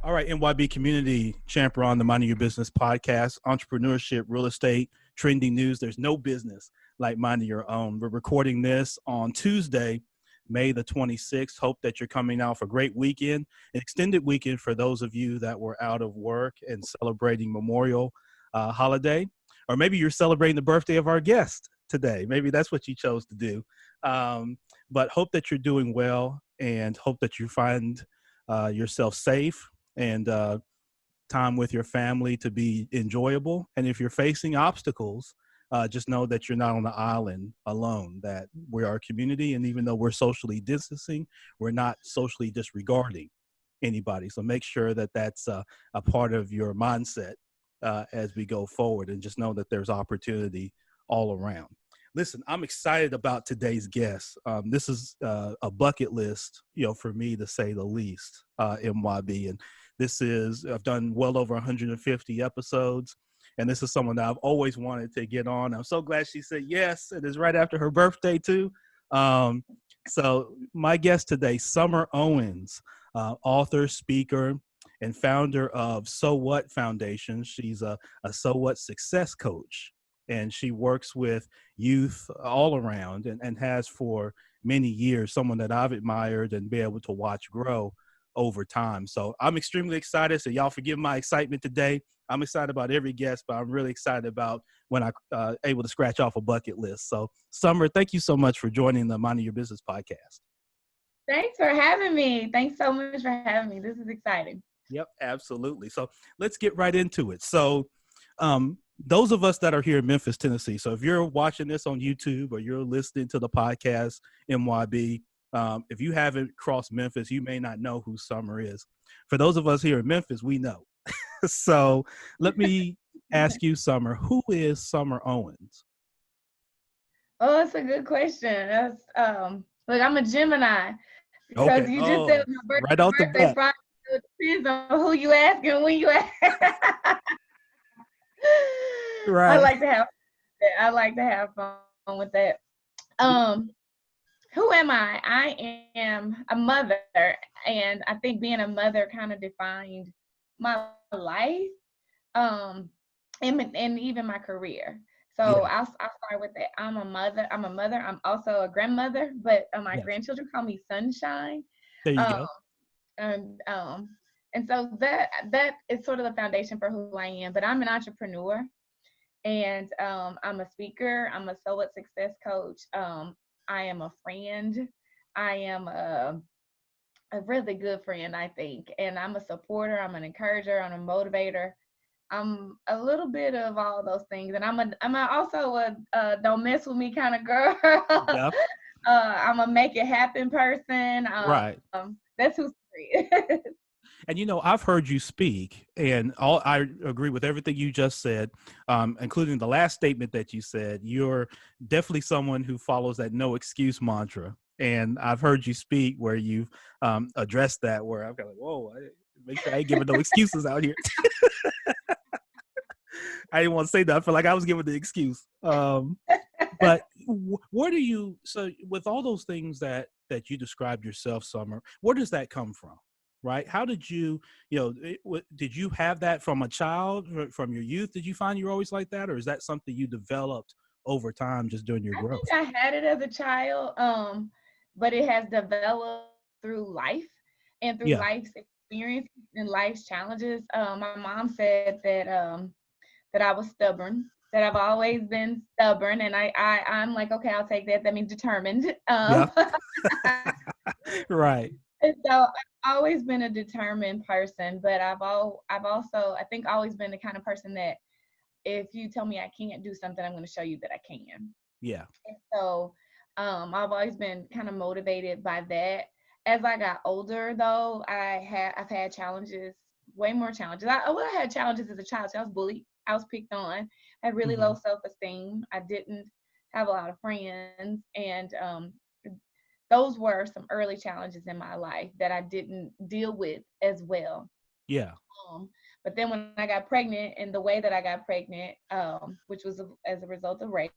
All right, NYB community champion on the Minding Your Business podcast, entrepreneurship, real estate, trending news. There's no business like minding your own. We're recording this on Tuesday, May the 26th. Hope that you're coming out for a great weekend, an extended weekend for those of you that were out of work and celebrating Memorial holiday. Or maybe you're celebrating the birthday of our guest today. Maybe that's what you chose to do. But hope that you're doing well and hope that you find yourself safe and time with your family to be enjoyable. And if you're facing obstacles, just know that you're not on the island alone, that we are a community. And even though we're socially distancing, we're not socially disregarding anybody. So make sure that that's a part of your mindset as we go forward, and just know that there's opportunity all around. Listen, I'm excited about today's guest. This is a bucket list, for me to say the least, MYB. And I've done well over 150 episodes, and this is someone that I've always wanted to get on. I'm so glad she said yes. It is right after her birthday too. So my guest today, Summer Owens, author, speaker, and founder of So What Foundation. She's a So What success coach, and she works with youth all around and has for many years, someone that I've admired and be able to watch grow over time. So I'm extremely excited. So y'all forgive my excitement today. I'm excited about every guest, but I'm really excited about when I able to scratch off a bucket list. So Summer, thank you so much for joining the Minding Your Business podcast. Thanks for having me. Thanks so much for having me. This is exciting. Yep, absolutely. So let's get right into it. So those of us that are here in Memphis, Tennessee, so if you're watching this on YouTube or you're listening to the podcast, MYB, if you haven't crossed Memphis, you may not know who Summer is. For those of us here in Memphis, we know. So let me ask you, Summer, who is Summer Owens? Oh, that's a good question. That's look, I'm a Gemini. Because Okay. you just said my right off the birthday bat. Friday, so it depends on who you ask and when you ask. Right. I like to have fun with that. Who am I? I am a mother, and I think being a mother kind of defined my life, and even my career. So Yeah. I'll start with that. I'm a mother. I'm also a grandmother, but my Yes. grandchildren call me Sunshine. There you Um, go. and so that is sort of the foundation for who I am. But I'm an entrepreneur, and I'm a speaker. I'm a So What success coach. I am a friend. I am a really good friend, I think, and I'm a supporter. I'm an encourager. I'm a motivator. I'm a little bit of all those things, and also a don't mess with me kind of girl. Yep. I'm a make it happen person. Right. That's who's free. And I've heard you speak, and I agree with everything you just said, including the last statement that you said. You're definitely someone who follows that no excuse mantra. And I've heard you speak where you've addressed that, where I'm kind of like, whoa, make sure I ain't giving no excuses out here. I didn't want to say that. I feel like I was giving the excuse. But where do you, so with all those things that you described yourself, Summer, where does that come from? Right? How did you, did you have that from a child, from your youth? Did you find you were always like that? Or is that something you developed over time just during your I growth? think I had it as a child, but it has developed through life and through Yeah. life's experience and life's challenges. My mom said that I was stubborn, that I've always been stubborn, and I'm like, okay, I'll take that. That means determined. Yeah. Right. And so I've always been a determined person, but I've also I think always been the kind of person that if you tell me I can't do something, I'm going to show you that I can. Yeah. And so I've always been kind of motivated by that. As I got older, though, I've had challenges, way more challenges. I had challenges as a child. So I was bullied. I was picked on. I had really Hmm. low self-esteem. I didn't have a lot of friends, and those were some early challenges in my life that I didn't deal with as well. Yeah. Um, but then when I got pregnant, and the way that I got pregnant, which was as a result of rape,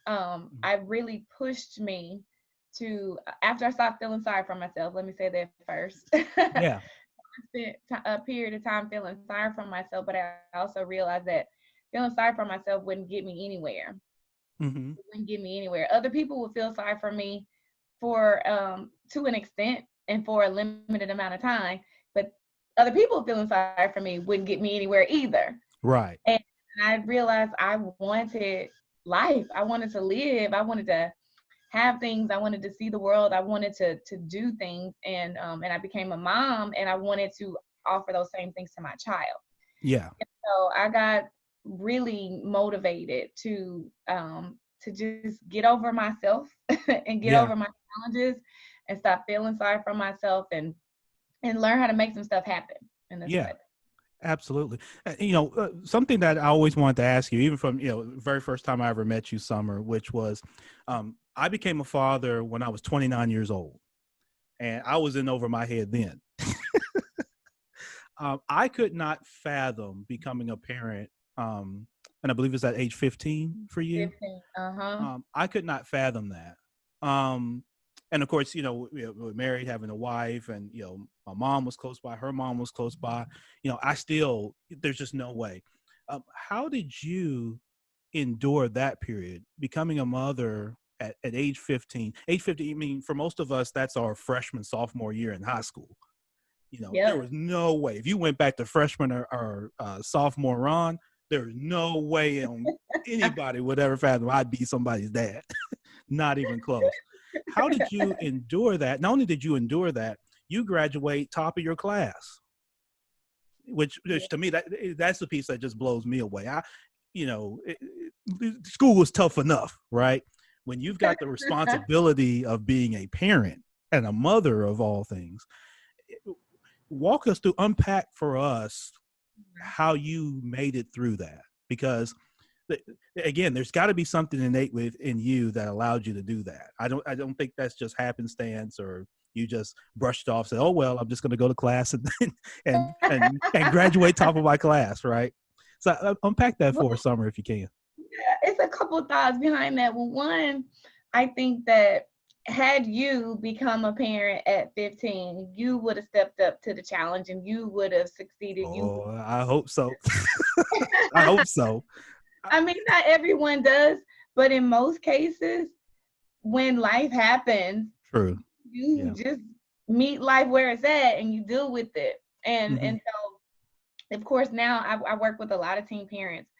I really pushed me to, after I stopped feeling sorry for myself, let me say that first. Yeah. spent a period of time feeling sorry for myself, but I also realized that feeling sorry for myself wouldn't get me anywhere. Mm-hmm. It wouldn't get me anywhere. Other people would feel sorry for me for to an extent and for a limited amount of time, but other people feeling sorry for me wouldn't get me anywhere either. Right. And I realized I wanted life. I wanted to live. I wanted to have things. I wanted to see the world. I wanted to do things. And I became a mom, and I wanted to offer those same things to my child. Yeah. So I got really motivated to just get over myself and get Yeah. over my challenges and stop feeling sorry for myself and learn how to make some stuff happen. And that's what Yeah. I did. Absolutely. Something that I always wanted to ask you, even from, the very first time I ever met you, Summer, which was, I became a father when I was 29 years old, and I was in over my head then. I could not fathom becoming a parent. And I believe it's at age 15 for you. 15. Uh-huh. I could not fathom that. Um, and of course, we were married, having a wife, and my mom was close by, her mom was close by. I still, there's just no way. How did you endure that period, becoming a mother at age 15? Age 15, I mean, for most of us, that's our freshman, sophomore year in high school. There Yep. was no way. If you went back to freshman or sophomore on, there was no way on anybody would ever fathom I'd be somebody's dad. Not even close. How did you endure that? Not only did you endure that, you graduate top of your class, which to me, that's the piece that just blows me away. School was tough enough, right? When you've got the responsibility of being a parent and a mother of all things, walk us through, unpack for us how you made it through that, because again, there's got to be something innate within you that allowed you to do that. I don't think that's just happenstance, or you just brushed off, said, oh well, I'm just going to go to class and and graduate top of my class, right? So unpack that for us, Summer, if you can. It's a couple thoughts behind that. Well, one, I think that had you become a parent at 15, you would have stepped up to the challenge and you would have succeeded. Oh, I hope so. I hope so. I mean, not everyone does, but in most cases, when life happens, True. you Yeah. just meet life where it's at and you deal with it. And Mm-hmm. and so, of course, now I work with a lot of teen parents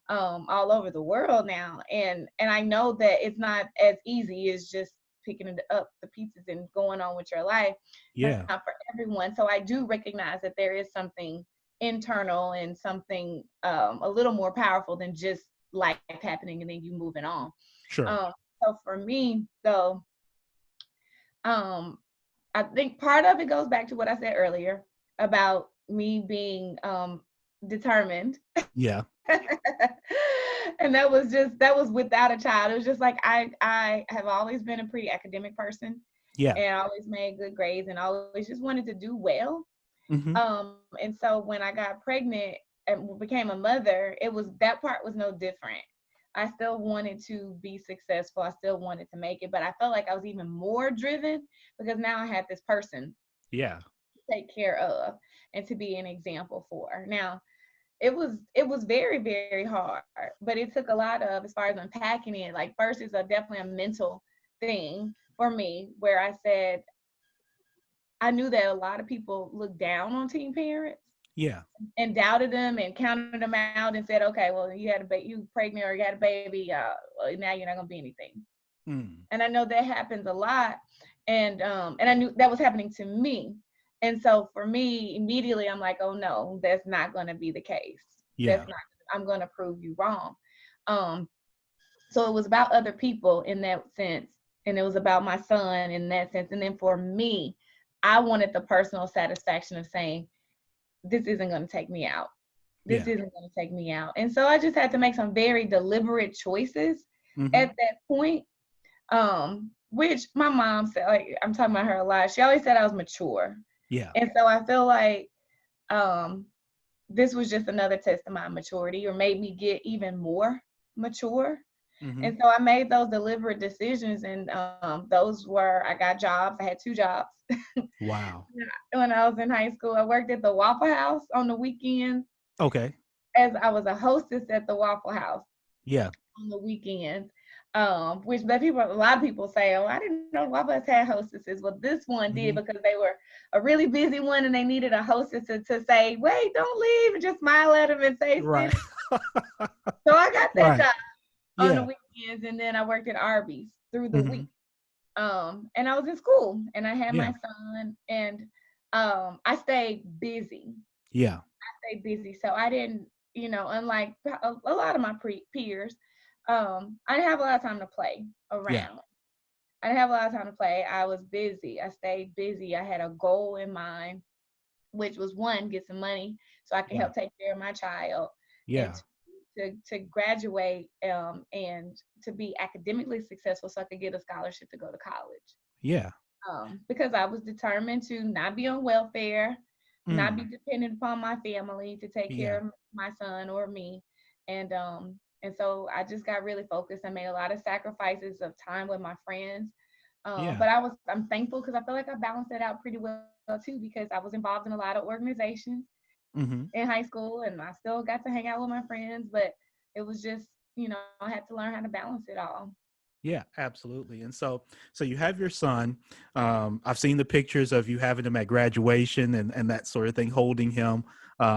all over the world now, and I know that it's not as easy as just picking up the pieces and going on with your life. Yeah. Not for everyone. So I do recognize that there is something internal and something a little more powerful than just life happening and then you moving on. Sure. So for me, though, um, I think part of it goes back to what I said earlier about me being determined. Yeah. And that was without a child. It was just like I have always been a pretty academic person Yeah. and always made good grades and always just wanted to do well. Mm-hmm. And so when I got pregnant and became a mother, it was that part was no different. I still wanted to be successful. I still wanted to make it, but I felt like I was even more driven because now I had this person Yeah. to take care of and to be an example for. Now, it was very, very hard, but it took a lot of, as far as unpacking it, like first it's definitely a mental thing for me where I said I knew that a lot of people look down on teen parents Yeah. and doubted them and counted them out and said, okay, well, you had you pregnant or you had a baby, well, now you're not gonna be anything. Mm. And I know that happens a lot, and I knew that was happening to me. And so for me, immediately I'm like, oh no, that's not gonna be the case. Yeah. That's not. I'm gonna prove you wrong. Um, so it was about other people in that sense, and it was about my son in that sense. And then for me, I wanted the personal satisfaction of saying, this isn't going to take me out. This Yeah. isn't going to take me out. And so I just had to make some very deliberate choices Mm-hmm. at that point, which my mom said, like, I'm talking about her a lot. She always said I was mature. Yeah. And so I feel like um, this was just another test of my maturity or made me get even more mature. Mm-hmm. And so I made those deliberate decisions, and those were, I got jobs. I had 2 jobs. Wow. When I was in high school, I worked at the Waffle House on the weekends, Okay. as I was a hostess at the Waffle House Yeah. on the weekends. Which but people, a lot of people say, "Oh, I didn't know Waffle House had hostesses." Well, this one did, Mm-hmm. because they were a really busy one, and they needed a hostess to say, "Wait, don't leave," and just smile at them and say, Right. "Sit." So I got that Right. job on the Yeah. weekends, and then I worked at Arby's through the Mm-hmm. week. And I was in school, and I had Yeah. my son, and I stayed busy. Yeah. Stayed busy, so I didn't, unlike a lot of my peers, I didn't have a lot of time to play Yeah. around. I didn't have a lot of time to play. I was busy. I stayed busy. I had a goal in mind, which was, one, get some money so I can Yeah. help take care of my child, and Yeah. to graduate, and to be academically successful so I could get a scholarship to go to college. Yeah. Because I was determined to not be on welfare, not be Mm. dependent upon my family to take care Yeah. of my son or me. And so I just got really focused. I made a lot of sacrifices of time with my friends. Yeah. But I'm thankful, because I feel like I balanced it out pretty well too, because I was involved in a lot of organizations Mm-hmm. in high school, and I still got to hang out with my friends, but it was just, I had to learn how to balance it all. Yeah, absolutely. And so you have your son. I've seen the pictures of you having him at graduation and that sort of thing, holding him,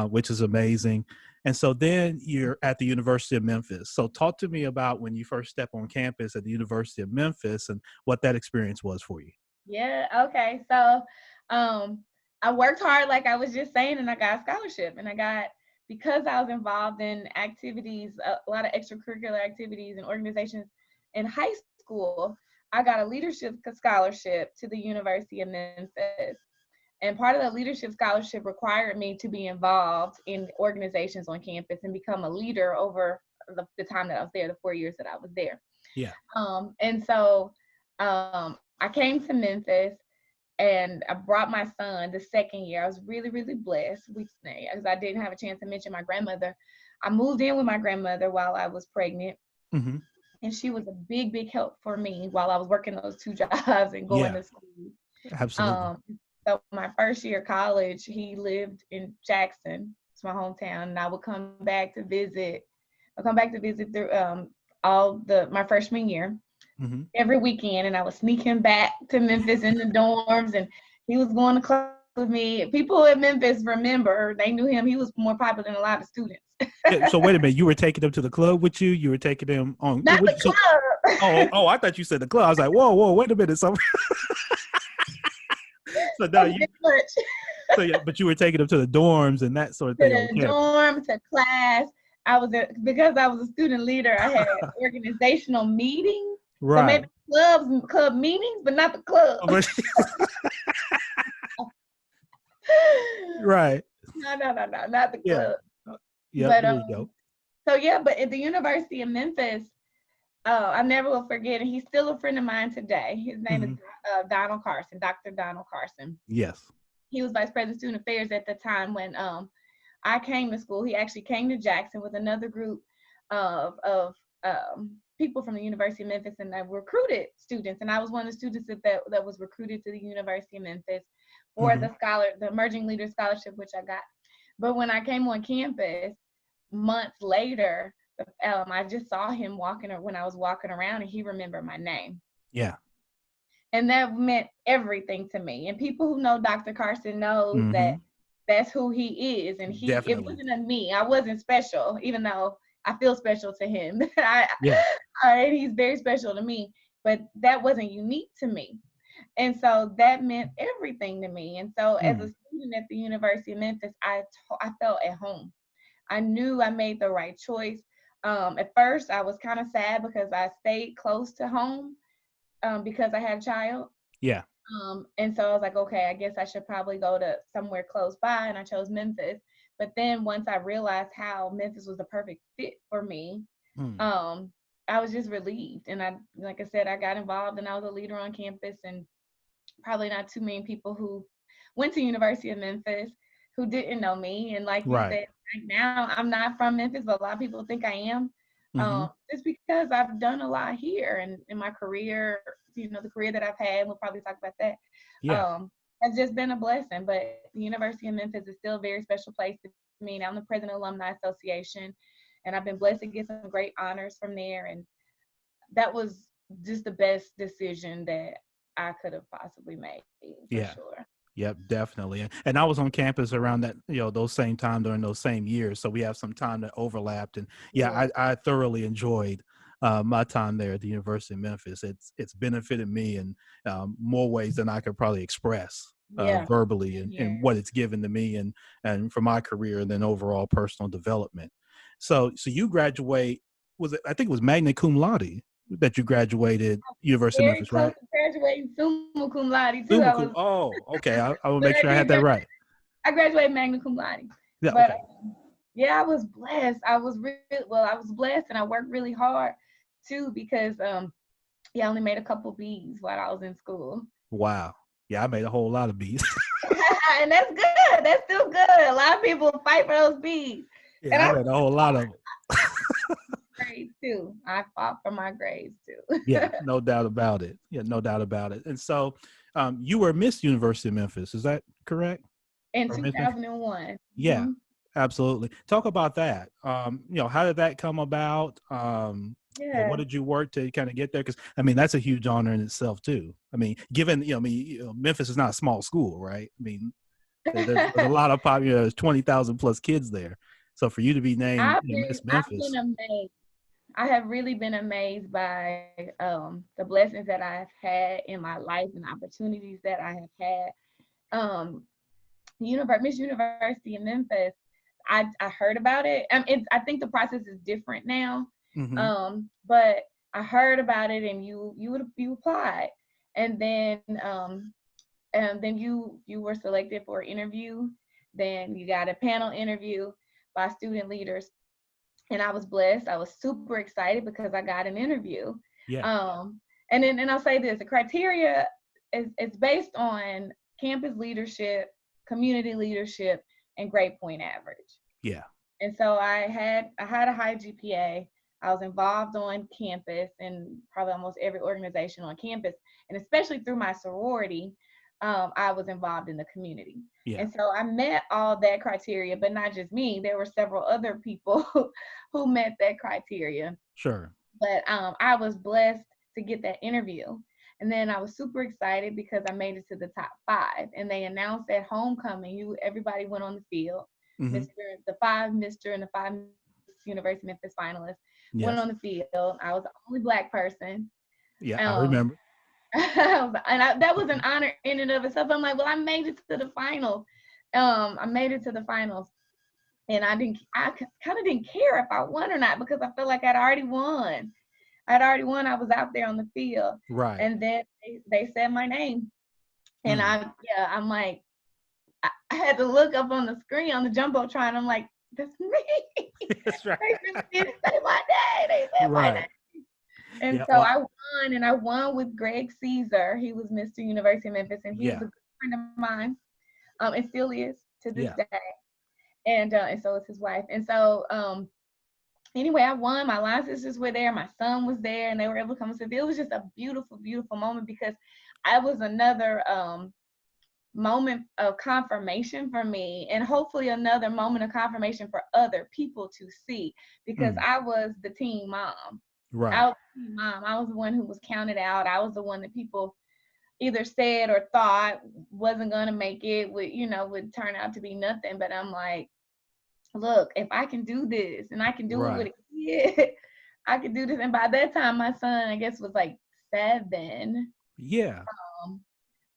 which is amazing. And so then you're at the University of Memphis. So talk to me about when you first step on campus at the University of Memphis and what that experience was for you. Yeah, okay. So I worked hard, like I was just saying, and I got a scholarship. And because I was involved in activities, a lot of extracurricular activities and organizations in high school, I got a leadership scholarship to the University of Memphis. And part of the leadership scholarship required me to be involved in organizations on campus and become a leader over the time that I was there, the 4 years that I was there. Yeah. And so I came to Memphis, and I brought my son the second year. I was really, really blessed, because I didn't have a chance to mention my grandmother. I moved in with my grandmother while I was pregnant, Mm-hmm. and she was a big, big help for me while I was working those 2 jobs and going Yeah, to school. absolutely. Um, so my first year of college, he lived in Jackson, it's my hometown, and I would come back to visit. I'll come back to visit through my freshman year Mm-hmm. every weekend, and I would sneak him back to Memphis in the dorms, and he was going to class with me. People in Memphis remember, they knew him. He was more popular than a lot of students. Yeah, so wait a minute, you were taking him to the club with you? You were taking him on Not the so, club. I thought you said the club. I was like, whoa, wait a minute. So now That's a bit much. so yeah, but you were taking him to the dorms and that sort of To thing on the campus. dorm, to class. Because I was a student leader, I had organizational meetings. So Right. maybe club meetings, but not the club. But- right. No, not the Yeah. club. Yep. But There you go. so yeah, but at the University of Memphis, I never will forget, and he's still a friend of mine today. His name is Hmm. Donald Carson, Dr. Donald Carson. Yes. He was vice president of student affairs at the time when I came to school. He actually came to Jackson with another group of people from the University of Memphis, and they recruited students. And I was one of the students that was recruited to the University of Memphis for Hmm. the Emerging Leader Scholarship, which I got. But when I came on campus months later, I just saw him when I was walking around, and he remembered my name. Yeah. And that meant everything to me. And people who know Dr. Carson knows that Hmm. that's who he is. And it Definitely. wasn't a me. I wasn't special, even though I feel special to him. Yeah. And he's very special to me, but that wasn't unique to me. And so that meant everything to me. And so as a Mm. student at the University of Memphis, I felt at home. I knew I made the right choice. At first, I was kind of sad because I stayed close to home, because I had a child. Yeah. And so I was like, okay, I guess I should probably go to somewhere close by, and I chose Memphis. But then once I realized how Memphis was the perfect fit for me, Mm. I was just relieved. And like I said, I got involved, and I was a leader on campus, and probably not too many people who went to University of Memphis who didn't know me. And like you Right. said, right now I'm not from Memphis, but a lot of people think I am. Mm-hmm. Just because I've done a lot here and in my career, the career that I've had, we'll probably talk about that, Yeah. has just been a blessing. But the University of Memphis is still a very special place to me. And I'm the president of Alumni Association, and I've been blessed to get some great honors from there. And that was just the best decision that I could have possibly made, for Yeah. sure. Yep, definitely. And I was on campus around that, those same time during those same years. So we have some time that overlapped. And yeah, Yeah. I thoroughly enjoyed my time there at the University of Memphis. It's benefited me in more ways than I could probably express Yeah. verbally, Same and here. what it's given to me and for my career and then overall personal development. So you graduate, I think it was magna cum laude that you graduated University of Very Memphis, close right? to graduating summa cum laude too. Summa I cum. was, Oh, okay. I will but make I sure I did had that graduate. right. I graduated magna cum laude. Yeah. But Okay. yeah, I was blessed. I was I was blessed, and I worked really hard too because yeah, I only made a couple B's while I was in school. Wow. Yeah, I made a whole lot of beats. And that's good. That's still good. A lot of people fight for those B's. And Yeah, I I made a whole lot of them. grades too. I fought for my grades too. Yeah, no doubt about it. Yeah, no doubt about it. And so you were Miss University of Memphis. Is that correct? In Or Miss Memphis? 2001. Yeah, Mm-hmm. absolutely. Talk about that. How did that come about? What Yeah. did you work to kind of get there? Because I mean, that's a huge honor in itself too. I mean, given Memphis is not a small school, right? I mean, there's a lot of there's 20,000 plus kids there. So for you to be named Miss I've been Memphis, amazed. I have really been amazed by the blessings that I've had in my life and opportunities that I have had. Um, Miss University in Memphis, I heard about it. I think the process is different now, mm-hmm. but I heard about it, and you applied, and then you were selected for an interview. Then you got a panel interview by student leaders, and I was blessed. I was super excited because I got an interview. Yeah, Um, and I'll say this: the criteria is based on campus leadership, community leadership, and grade point average. yeah, And so I had a high GPA. I was involved on campus in probably almost every organization on campus, and especially through my sorority, I was involved in the community. yeah, And so I met all that criteria, but not just me. There were several other people who met that criteria. sure. But I was blessed to get that interview. And then I was super excited because I made it to the top 5. And they announced at homecoming, everybody went on the field. Mm-hmm. The 5 Mr. and the 5 University of Memphis finalists went Yes. on the field. I was the only Black person. Yeah, I Um, remember. that was an honor in and of itself. I'm like, well, I made it to the finals. I made it to the finals. And I kind of didn't care if I won or not because I felt like I'd already won. I was out there on the field. Right. And then they said my name. And Mm. I'm like, I had to look up on the screen on the Jumbotron. I'm like, that's me. That's right. They really didn't say my name. They said my Right. name. And Yeah. so Well, I won, and I won with Greg Caesar. He was Mr. University of Memphis, and he was yeah. a good friend of mine, and still is to this Yeah. day. And so is his wife. And so anyway, I won. My line sisters were there. My son was there, and they were able to come and see. It was just a beautiful, beautiful moment because I was another moment of confirmation for me, and hopefully another moment of confirmation for other people to see because Mm. I was the teen mom. I Right. was the teen mom. I was the one who was counted out. I was the one that people either said or thought wasn't gonna make it, would turn out to be nothing. But I'm like, look, if I can do this and I can do it with Right. a kid, I can do this. And by that time, my son, I guess, was like 7. Yeah.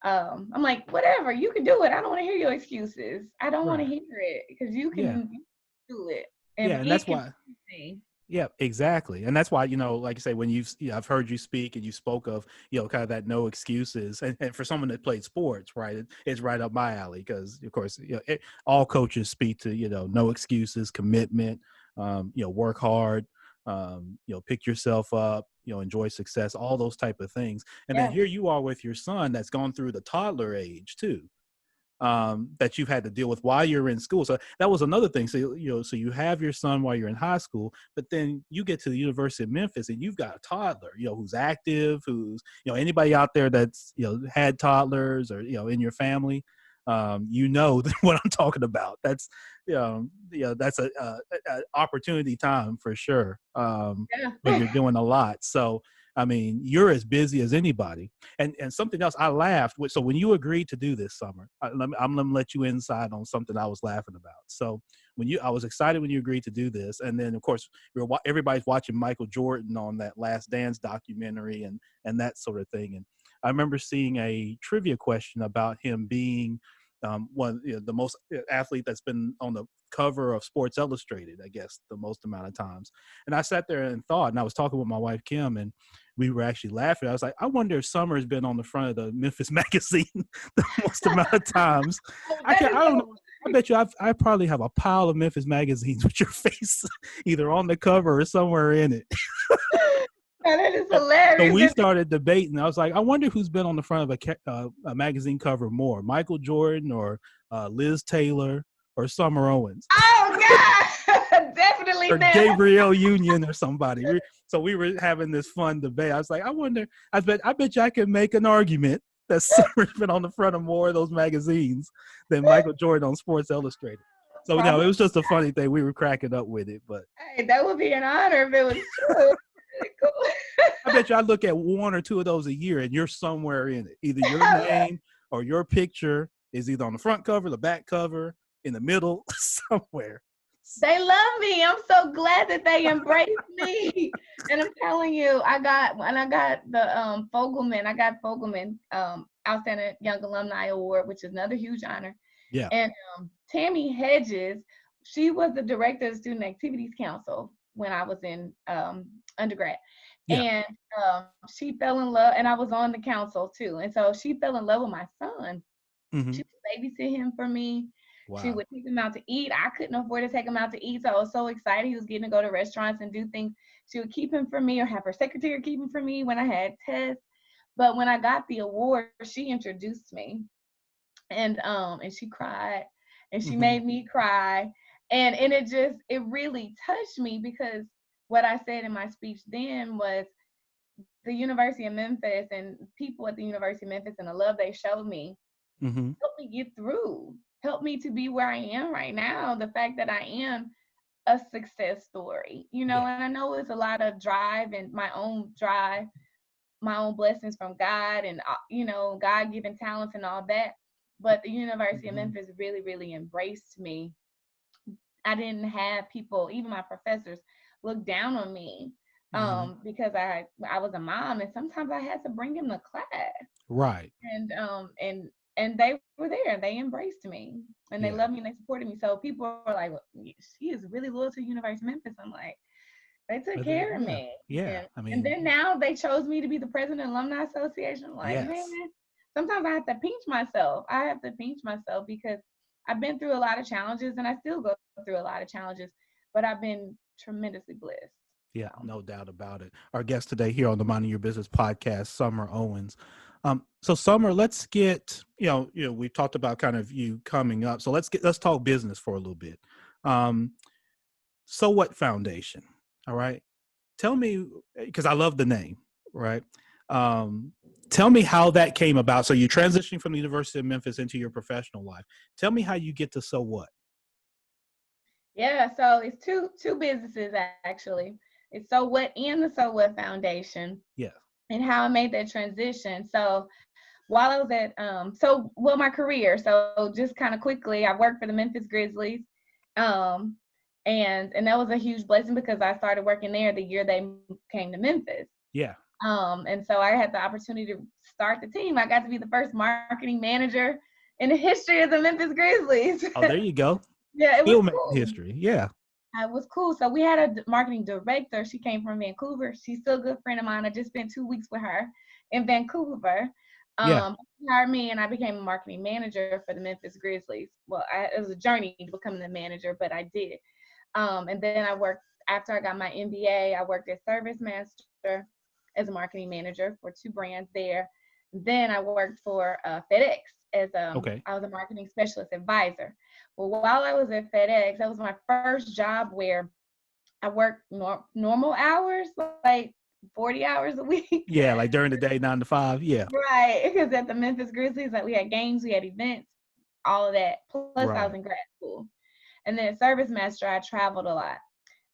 Um, I'm like, whatever, you can do it. I don't want to hear your excuses. I don't want to Right. hear it because you Yeah. can do it, and Yeah. And it that's can why. be me. Yeah, exactly. And that's why, like you say, when I've heard you speak and you spoke of, kind of that no excuses. And for someone that played sports, right, it's right up my alley because, of course, all coaches speak to, no excuses, commitment, work hard, pick yourself up, enjoy success, all those type of things. And then Yeah, here you are with your son that's gone through the toddler age too. that you've had to deal with while you're in school. So that was another thing. So, so you have your son while you're in high school, but then you get to the University of Memphis and you've got a toddler, who's active, who's, anybody out there that's, had toddlers or, in your family, what I'm talking about. That's, that's a opportunity time for sure. When you're doing a lot. So, I mean, you're as busy as anybody. And something else I laughed with. So when you agreed to do this Summer, I'm going to let you inside on something I was laughing about. So I was excited when you agreed to do this. And then of course, everybody's watching Michael Jordan on that Last Dance documentary and that sort of thing. And I remember seeing a trivia question about him being one the most athlete that's been on the cover of Sports Illustrated, I guess, the most amount of times. And I sat there and thought, and I was talking with my wife Kim, and we were actually laughing. I was like, I wonder if Summer has been on the front of the Memphis magazine the most amount of times. I don't know. I bet you I probably have a pile of Memphis magazines with your face either on the cover or somewhere in it. That is hilarious. So we started debating. I was like, I wonder who's been on the front of a magazine cover more, Michael Jordan or Liz Taylor or Summer Owens. Oh, God. Definitely or them. Gabrielle Union or somebody. So we were having this fun debate. I was like, I bet you I can make an argument that Summer's been on the front of more of those magazines than Michael Jordan on Sports Illustrated. So, it was just a funny thing. We were cracking up with it. But hey, that would be an honor if it was true. Cool. I bet you I look at one or two of those a year and you're somewhere in it. Either your name or your picture is either on the front cover, the back cover, in the middle, somewhere. They love me. I'm so glad that they embrace me. And I'm telling you, I got the Fogelman Outstanding Young Alumni Award, which is another huge honor. Yeah. And Tammy Hedges, she was the director of the Student Activities Council when I was in undergrad. Yeah. And she fell in love, and I was on the council too. And so she fell in love with my son. Mm-hmm. She would babysit him for me. Wow. She would take him out to eat. I couldn't afford to take him out to eat, so I was so excited he was getting to go to restaurants and do things. She would keep him for me or have her secretary keep him for me when I had tests. But when I got the award, she introduced me, and she cried, and she made me cry. And it really touched me, because what I said in my speech then was the University of Memphis and people at the University of Memphis and the love they showed me helped me get through, helped me to be where I am right now. The fact that I am a success story, and I know it's a lot of drive and my own drive, my own blessings from God and, God-given talents and all that. But the University of Memphis really, really embraced me. I didn't have people, even my professors, look down on me because I was a mom, and sometimes I had to bring him to class. Right. And they were there. They embraced me, and they loved me, and they supported me. So people are like, well, she is really loyal to the University of Memphis. I'm like, they took care of me. Yeah. And then now they chose me to be the president of the Alumni Association. I'm like, man, sometimes I have to pinch myself. Because I've been through a lot of challenges, and I still go through a lot of challenges, but I've been tremendously blessed. Yeah, no doubt about it. Our guest today here on the Minding Your Business podcast, Summer Owens. So Summer, let's get, we've talked about kind of you coming up. So let's talk business for a little bit. So What Foundation. All right. Tell me, because I love the name, right? Tell me how that came about. So you're transitioning from the University of Memphis into your professional life. Tell me how you get to So What. Yeah, so it's two businesses actually. It's So What and the So What Foundation. Yeah. And how I made that transition. So while I was at my career. So just kind of quickly, I worked for the Memphis Grizzlies. And that was a huge blessing because I started working there the year they came to Memphis. Yeah. And so I had the opportunity to start the team. I got to be the first marketing manager in the history of the Memphis Grizzlies. Oh, there you go. Yeah, it was cool. History. Yeah. It was cool. So we had a marketing director. She came from Vancouver. She's still a good friend of mine. I just spent 2 weeks with her in Vancouver. She hired me, and I became a marketing manager for the Memphis Grizzlies. Well, it was a journey to becoming the manager, but I did. And then after I got my MBA, I worked as Service Master as a marketing manager for 2 brands there. Then I worked for FedEx Okay. I was a marketing specialist advisor. Well, while I was at FedEx, that was my first job where I worked normal hours, like 40 hours a week. Yeah, like during the day, 9 to 5. Yeah. Right. Because at the Memphis Grizzlies, like we had games, we had events, all of that. Plus I was Right. in grad school. And then service master, I traveled a lot.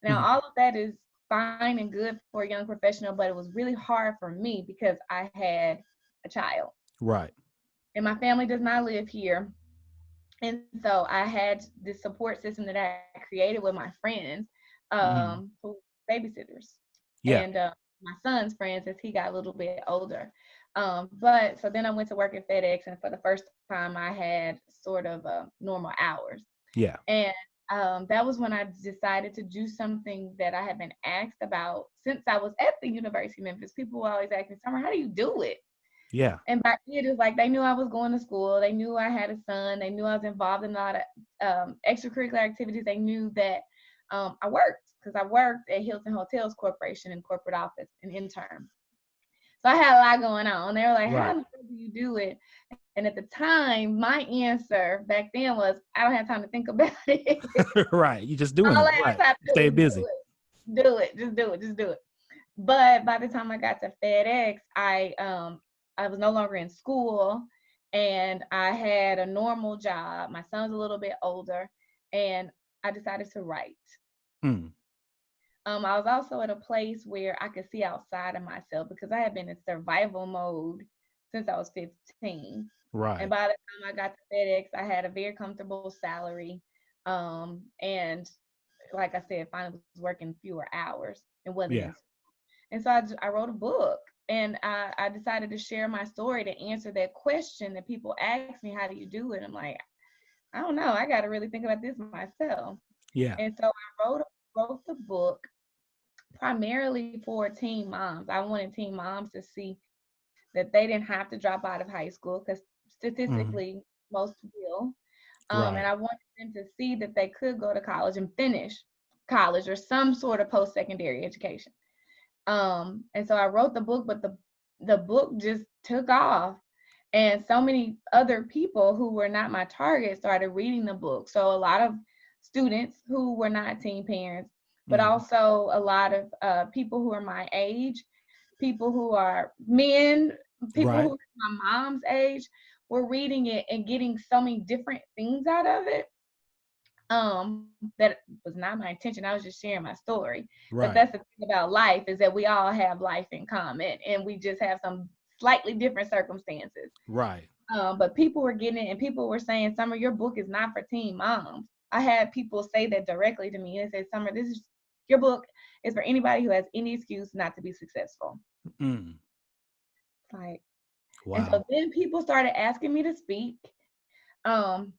Now, Mhm. all of that is fine and good for a young professional, but it was really hard for me because I had a child. Right. And my family does not live here. And so I had this support system that I created with my friends, Mhm. who babysitters, Yeah. and my son's friends as he got a little bit older. But so then I went to work at FedEx, and for the first time, I had sort of normal hours. Yeah. And that was when I decided to do something that I had been asked about since I was at the University of Memphis. People were always asking, Summer, how do you do it? Yeah. And back then, it was like they knew I was going to school. They knew I had a son. They knew I was involved in a lot of extracurricular activities. They knew that I worked because I worked at Hilton Hotels Corporation in corporate office, an intern. So I had a lot going on. They were like, how Right. in the world do you do it? And at the time, my answer back then was, I don't have time to think about it. Right. You just doing All it. I Right. have to do Stay is busy. do it, just do it, just do it. But by the time I got to FedEx, I was no longer in school, and I had a normal job. My son's a little bit older, and I decided to write. Mm. I was also at a place where I could see outside of myself because I had been in survival mode since I was 15. And Right. by the time I got to FedEx, I had a very comfortable salary. And like I said, finally was working fewer hours and wasn't Yeah. in. And so I wrote a book, and I decided to share my story to answer that question that people ask me, how do you do it? I'm like, I don't know. I got to really think about this myself. Yeah. And so I wrote the book primarily for teen moms. I wanted teen moms to see that they didn't have to drop out of high school because Mhm. statistically most will. And Right. I wanted them to see that they could go to college and finish college or some sort of post-secondary education. And so I wrote the book, but the book just took off. And so many other people who were not my target started reading the book. So a lot of students who were not teen parents, but Mhm. also a lot of people who are my age, people who are men, people Right. who are my mom's age, were reading it and getting so many different things out of it. That was not my intention. I was just sharing my story. But Right. that's the thing about life, is that we all have life in common, and we just have some slightly different circumstances. Right. But people were getting it, and people were saying, Summer, your book is not for teen moms. I had people say that directly to me. They said, Summer, this is your book is for anybody who has any excuse not to be successful. Mm. Like, and so Wow. then people started asking me to speak. Um,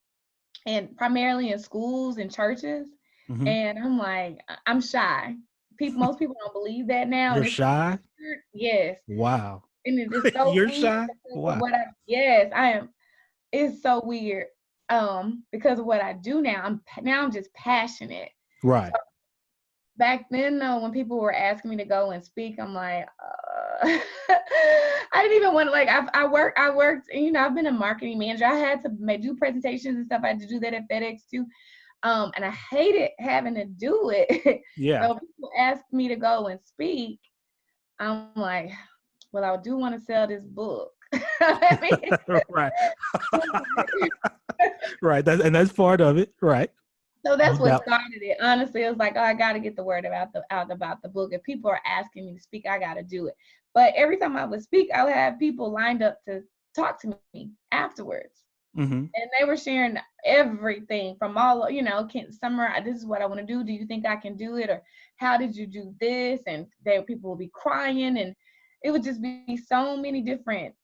and primarily in schools and churches. Mhm. And I'm like, I'm shy. Most people don't believe that now, You're and it's so shy? weird. Yes, Wow. and it is so You're weird shy? because of Wow. what I. Yes, I am. It's so weird. Because of what I do now. I'm just passionate. So Right. back then, though, when people were asking me to go and speak, I'm like, I didn't even want to, like, I worked, and, I've been a marketing manager. I had to do presentations and stuff. I had to do that at FedEx too. And I hated having to do it. Yeah. So people ask me to go and speak. I'm like, well, I do want to sell this book. I mean, Right. Right. That's part of it. Right. so No that's what doubt. started it. Honestly, it was like, oh, I got to get the word out about the book. If people are asking me to speak, I got to do it. But every time I would speak, I would have people lined up to talk to me afterwards. Mhm. And they were sharing everything from all, can Summer, this is what I want to do. Do you think I can do it? Or how did you do this? And people would be crying, and it would just be so many different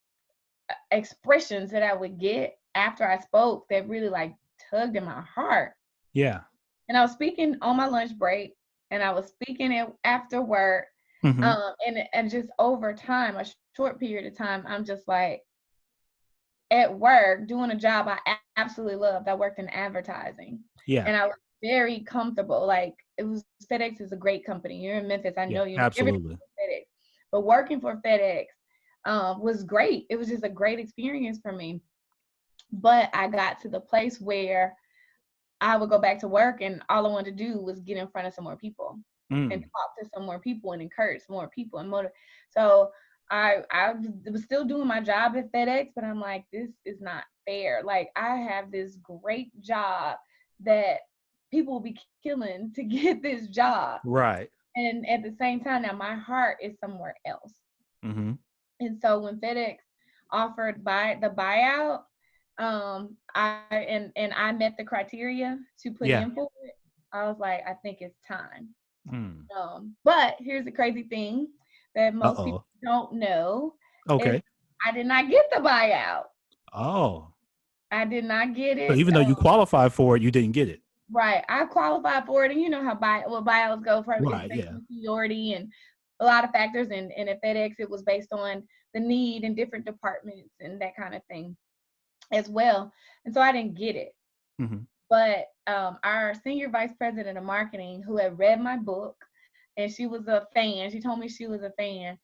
expressions that I would get after I spoke that really like tugged in my heart. Yeah. And I was speaking on my lunch break, and I was speaking after work. Mhm. And just over time, a short period of time, I'm just like, at work doing a job I absolutely loved. I worked in advertising, Yeah. and I was very comfortable. Like, FedEx is a great company. You're in Memphis. I Yeah. know you know everything Absolutely. about FedEx. But working for FedEx was great. It was just a great experience for me. But I got to the place where I would go back to work and all I wanted to do was get in front of some more people and Mm. talk to some more people and encourage more people and motivate. So I was still doing my job at FedEx, but I'm like, this is not fair. Like, I have this great job that people will be killing to get this job. Right. And at the same time, now my heart is somewhere else. Mm-hmm. And so when FedEx offered the buyout, I met the criteria to put Yeah. in for it. I was like, I think it's time. Mm. But here's the crazy thing that most people Uh-oh. don't know is Okay. I did not get the buyout. Oh. I did not get So it. even though you qualified for it, you didn't get it. Right. I qualified for it, and you know how buyouts go for it's Right. based Yeah. on seniority and a lot of factors. And at FedEx, it was based on the need in different departments and that kind of thing as well. And so I didn't get it. Mm-hmm. But our senior vice president of marketing, who had read my book, and she was a fan, she told me she was a fan.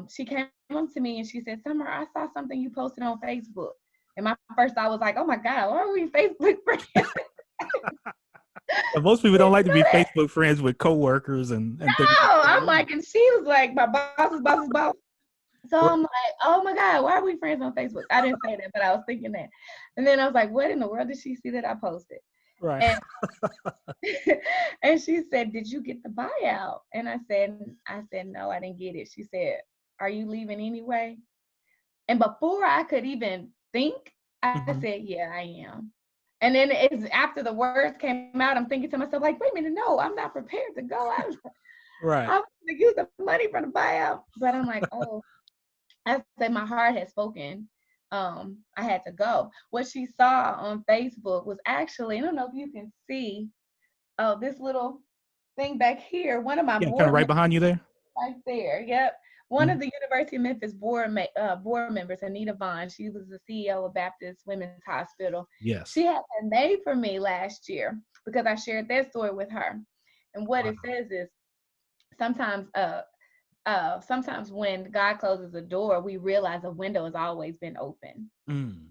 She came up to me and she said, Summer, I saw something you posted on Facebook. And my first thought was like, oh my God, why are we Facebook friends? But most people don't like to be Facebook friends with coworkers and things like No, I'm that. like, and she was like, my boss's boss's boss. So I'm like, oh my God, why are we friends on Facebook? I didn't say that, but I was thinking that. And then I was like, what in the world did she see that I posted? Right. And and she said, did you get the buyout? And I said, no, I didn't get it. She said, are you leaving anyway? And before I could even think, I Mm-hmm. said, yeah, I am. And then it's after the words came out, I'm thinking to myself, like, wait a minute, no, I'm not prepared to go. I'm Right. going to use the money from the buyout. But I'm like, oh, I said my heart had spoken. I had to go. What she saw on Facebook was actually, I don't know if you can see, this little thing back here. One of my Yeah, kind of board right members behind you there. right there. Yep. One Mm-hmm. of the University of Memphis board members, Anita Vaughn, she was the CEO of Baptist Women's Hospital. Yes. She had that made for me last year because I shared that story with her. And what Wow. it says is sometimes sometimes when God closes a door, we realize a window has always been open. Mm.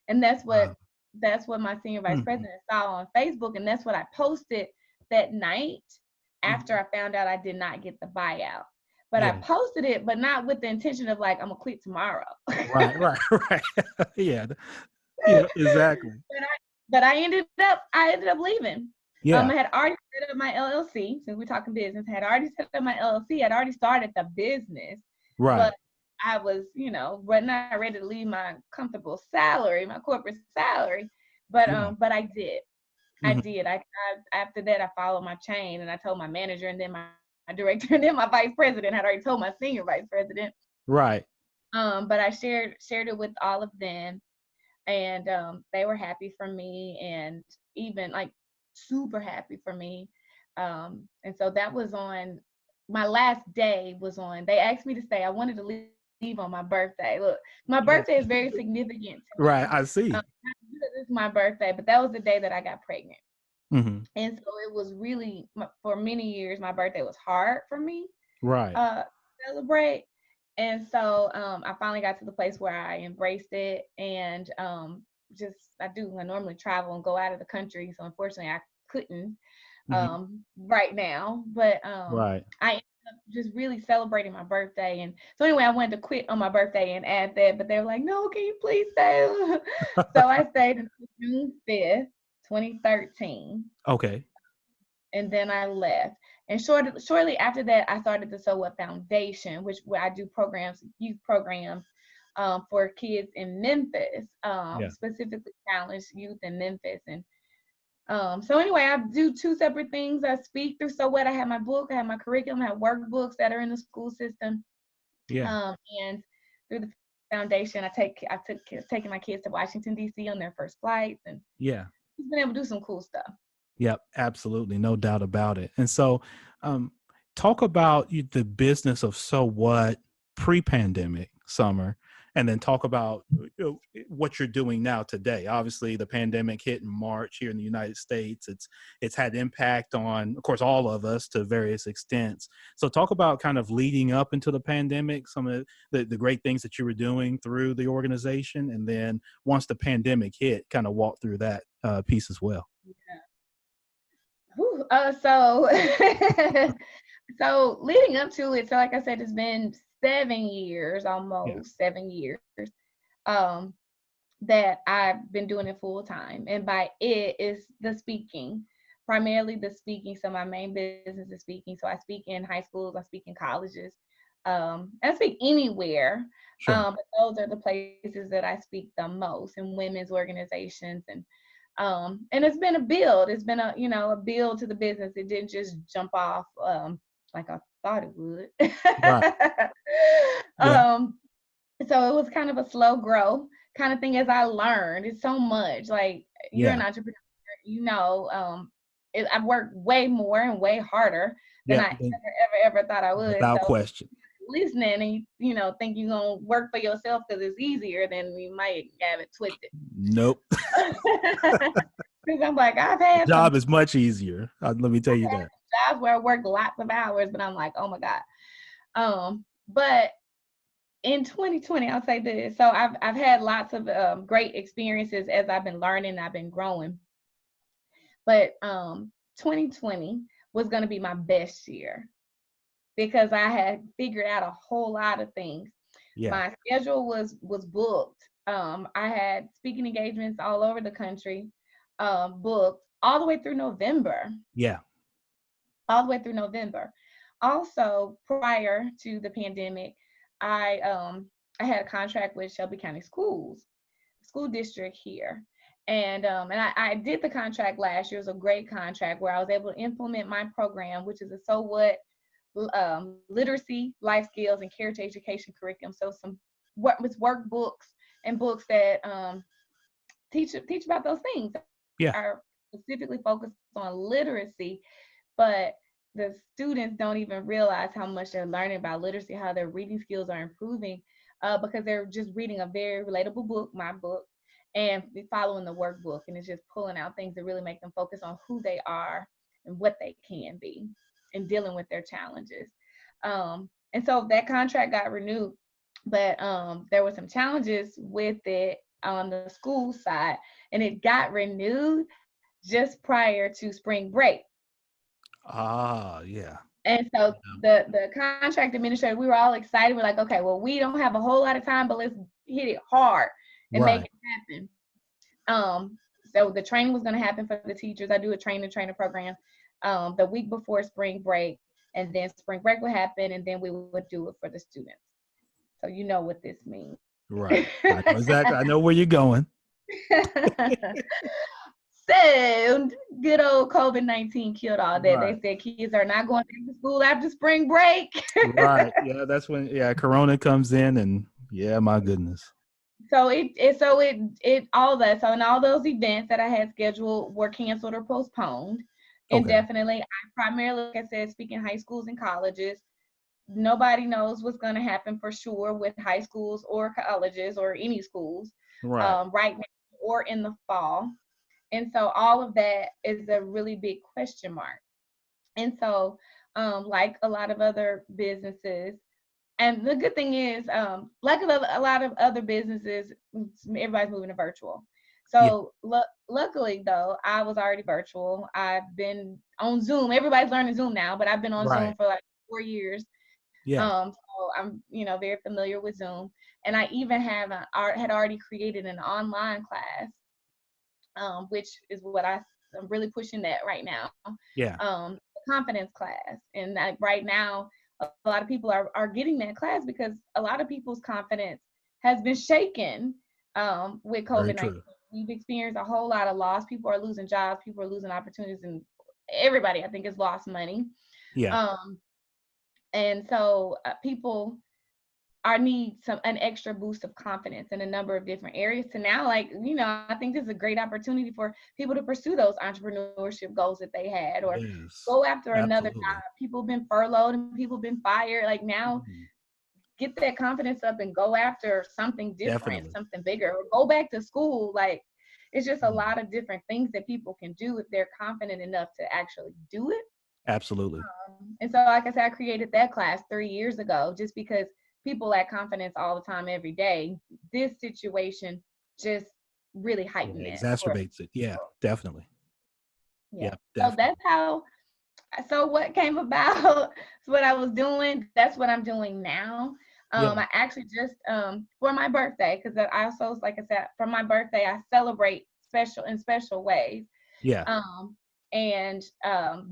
And Wow. that's what my senior vice Mm-hmm. president saw on Facebook. And that's what I posted that night after Mm-hmm. I found out I did not get the buyout. But I Yeah. posted it, but not with the intention of like, I'm gonna quit tomorrow. Right. Right. Right. Yeah. Yeah. Exactly. But I ended up leaving. Yeah. I had already set up my LLC, since we're talking business. I had already set up my LLC. I'd already started the business, Right. but I was, not ready to leave my comfortable salary, my corporate salary. Yeah. But I did. I Mm-hmm. did. I after that I followed my chain and I told my manager and then my director and then my vice president. I had already told my senior vice president. Right. But I shared it with all of them, and they were happy for me, and even like super happy for me. And so that was on my last day was on. They asked me to stay. I wanted to leave on my birthday. Look, my Oh. birthday is very significant to Right. me. I see. It's my birthday, but that was the day that I got pregnant. Mm-hmm. And so it was really, for many years, my birthday was hard for me Right. to celebrate. And so I finally got to the place where I embraced it, and I normally travel and go out of the country. So unfortunately I couldn't Mm-hmm. right now, but Right. I ended up just really celebrating my birthday. And so anyway, I wanted to quit on my birthday and add that, but they were like, no, can you please stay? So I stayed until June 5th, 2013. Okay. And then I left. And shortly after that, I started the So What Foundation, where I do youth programs for kids in Memphis, Yeah. specifically challenged youth in Memphis. And so anyway, I do two separate things. I speak through So What. I have my book, I have my curriculum, I have workbooks that are in the school system. Yeah. And through the foundation, taking my kids to Washington, D.C. on their first flights, and Yeah. just been able to do some cool stuff. Yep, absolutely. No doubt about it. And so talk about the business of So What pre-pandemic, Summer, and then talk about what you're doing now today. Obviously, the pandemic hit in March here in the United States. It's had impact on, of course, all of us to various extents. So talk about kind of leading up into the pandemic, some of the great things that you were doing through the organization, and then once the pandemic hit, kind of walk through that piece as well. Whew, so so leading up to it, so like I said, it's been 7 years, Yeah, almost 7 years, um, that I've been doing it full time. And by it is the speaking, primarily the speaking. So my main business is speaking. So I speak in high schools, I speak in colleges, I speak anywhere. sure. But those are the places that I speak the most, in women's organizations. And it's been a build. It's been a build to the business. It didn't just jump off like I thought it would. Right. Yeah. um, so it was kind of a slow grow kind of thing as I learned. It's so much. Like, you're an Yeah. entrepreneur, I've worked way more and way harder than Yeah. I ever thought I would. Without So question. listening and think you're gonna work for yourself because it's easier, then we might have it twisted. Nope. Because I'm like, I've The had some job is much easier. Let me tell you that. jobs where I worked lots of hours, but I'm like, oh my God. But in 2020, I'll say this. So I've had lots of great experiences as I've been learning, I've been growing. But 2020 was going to be my best year because I had figured out a whole lot of things. Yeah. My schedule was booked. I had speaking engagements all over the country, booked all the way through November. Yeah. All the way through November. Also, prior to the pandemic, I had a contract with Shelby County Schools, school district here. And I did the contract last year. It was a great contract where I was able to implement my program, which is a So What literacy, life skills, and character education curriculum. So some workbooks and books that teach about those things, Yeah. are specifically focused on literacy, but the students don't even realize how much they're learning about literacy, how their reading skills are improving, because they're just reading a very relatable book, my book, and following the workbook. And it's just pulling out things that really make them focus on who they are and what they can be and dealing with their challenges. And so that contract got renewed, but there were some challenges with it on the school side, and it got renewed just prior to spring break. Ah, yeah. And so the contract administrator, we were all excited. We're like, okay, well, we don't have a whole lot of time, but let's hit it hard and make Right. it happen. So the training was going to happen for the teachers. I do a trainer program the week before spring break, and then spring break would happen, and then we would do it for the students. So you know what this means. Right. I know exactly. I know where you're going. So good old COVID-19 killed all that. Right. They said kids are not going back to school after spring break. Right. Yeah. That's when, Corona comes in and yeah, my goodness. So it all that. So and all those events that I had scheduled were canceled or postponed Okay. indefinitely. I primarily, like I said, speak in high schools and colleges. Nobody knows what's going to happen for sure with high schools or colleges or any schools Right. right now or in the fall. And so all of that is a really big question mark. And so, like a lot of other businesses, and the good thing is, like a lot of other businesses, everybody's moving to virtual. Yeah. So luckily, though, I was already virtual. I've been on Zoom. Everybody's learning Zoom now, but I've been on Zoom Right. for like 4 years. Yeah. So I'm, very familiar with Zoom. And I even had already created an online class, which is what I'm really pushing that right now. Yeah. Confidence class. And like right now, a lot of people are getting that class because a lot of people's confidence has been shaken with Very COVID-19. true. We've experienced a whole lot of loss. People are losing jobs. People are losing opportunities, and everybody, I think, has lost money. Yeah. Um, and so people need an extra boost of confidence in a number of different areas to now, I think this is a great opportunity for people to pursue those entrepreneurship goals that they had, or Yes. go after another Absolutely. job. People have been furloughed and people have been fired. Like now, Mhm. get that confidence up and go after something different, Definitely. something bigger, or go back to school. Like, it's just a Mm. lot of different things that people can do if they're confident enough to actually do it. Absolutely. And so, like I said, I created that class 3 years ago just because people lack confidence all the time, every day. This situation just really Yeah, heightened it for exacerbates it. Yeah, people. definitely. Yeah. Yeah, So definitely. that's how, so what came about, what I was doing, that's what I'm doing now. Yeah, I actually just, for my birthday, because I also, like I said, for my birthday, I celebrate special ways. yeah. Um, and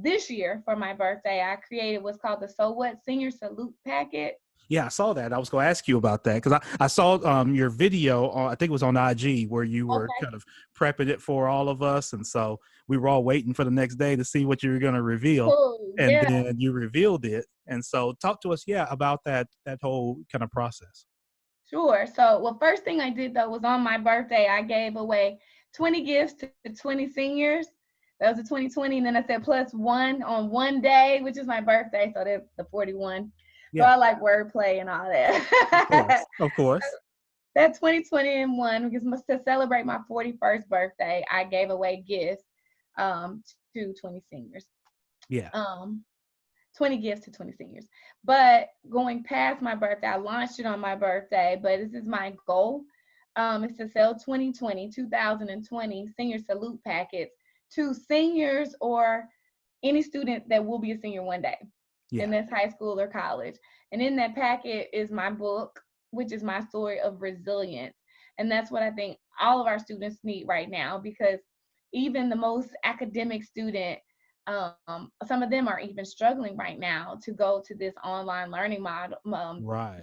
this year for my birthday, I created what's called the So What Senior Salute Packet. Yeah, I saw that. I was going to ask you about that because I saw your video, I think it was on IG, where you were Okay, kind of prepping it for all of us. And so we were all waiting for the next day to see what you were going to reveal. cool. And Yeah, then you revealed it. And so talk to us, yeah, about that whole kind of process. sure. So, well, first thing I did though was on my birthday, I gave away 20 gifts to 20 seniors. That was a 2020. And then I said plus one on one day, which is my birthday. So that's the 41. So Yeah, I like wordplay and all of that. course. Of course. That 2020 and one, because to celebrate my 41st birthday, I gave away gifts um, to 20 seniors. Yeah. Um, 20 gifts to 20 seniors. But going past my birthday, I launched it on my birthday, but this is my goal. It's to sell 2020 senior salute packets to seniors or any student that will be a senior one day, Yeah. and that's high school or college. And in that packet is my book, which is my story of resilience. And that's what I think all of our students need right now, because even the most academic student, some of them are even struggling right now to go to this online learning model. Right.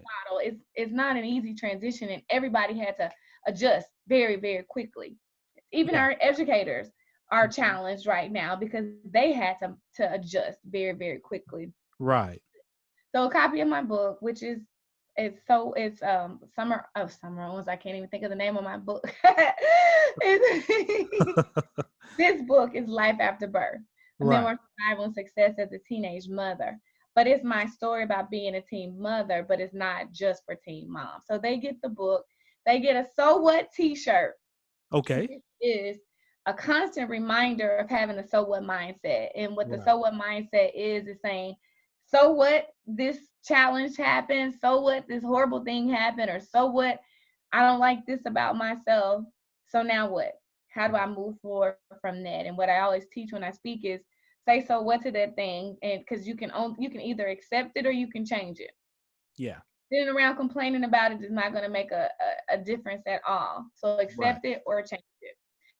It's not an easy transition, and everybody had to adjust very, very quickly. Even Yeah. our educators are Mhm. challenged right now because they had to adjust very, very quickly. Right. So a copy of my book, which is it's summer Owens. I can't even think of the name of my book. This book is Life After Birth, a Right. memoir of survival and success as a teenage mother. But it's my story about being a teen mother, but it's not just for teen moms. So they get the book, they get a So What t-shirt, Okay. which is a constant reminder of having a so what mindset. And what the Right. so what mindset is saying, so what this challenge happened, so what this horrible thing happened, or so what I don't like this about myself. So now what? How do I move forward from that? And what I always teach when I speak is say so what to that thing, and because you can either accept it or you can change it. Yeah. Sitting around complaining about it is not going to make a difference at all. So Right. accept it or change it.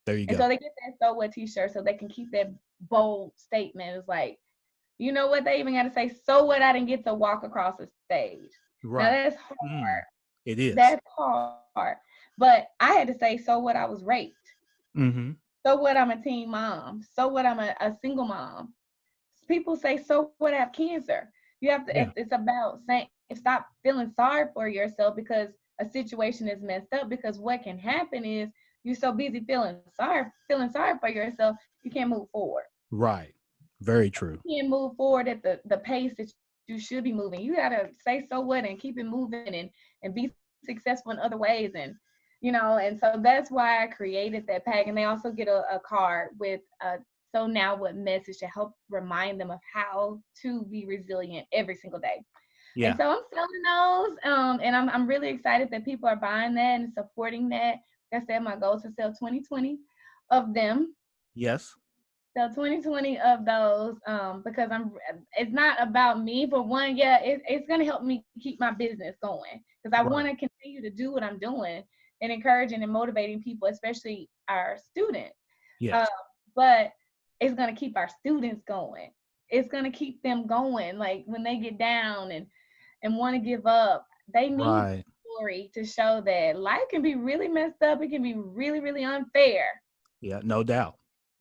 There you And go. so they get that so what t-shirt so they can keep that bold statement. It's like, you know what? They even got to say, so what, I didn't get to walk across the stage. Now Right. that's hard. Mm. It is. That's hard. But I had to say, so what, I was raped. Mm-hmm. So what, I'm a teen mom. So what, I'm a single mom. People say, so what, I have cancer. You have to, Yeah. it's about saying, stop feeling sorry for yourself because a situation is messed up, because what can happen is you're so busy feeling sorry for yourself, you can't move forward. Right. Very true. You can't move forward at the pace that you should be moving. You gotta say so what and keep it moving, and be successful in other ways. And and so that's why I created that pack. And they also get a card with so now what message to help remind them of how to be resilient every single day. And Yeah. so I'm selling those, and I'm really excited that people are buying that and supporting that. Like I said, my goal is to sell 2020 of them. Yes. So 2020 of those, because it's not about me, but one, yeah, it's gonna help me keep my business going, because I want Right. to continue to do what I'm doing and encouraging and motivating people, especially our students. Uh, Yes. but it's gonna keep our students going. It's gonna keep them going. Like when they get down and want to give up, they need Right. a story to show that life can be really messed up. It can be really, really unfair. Yeah. No doubt.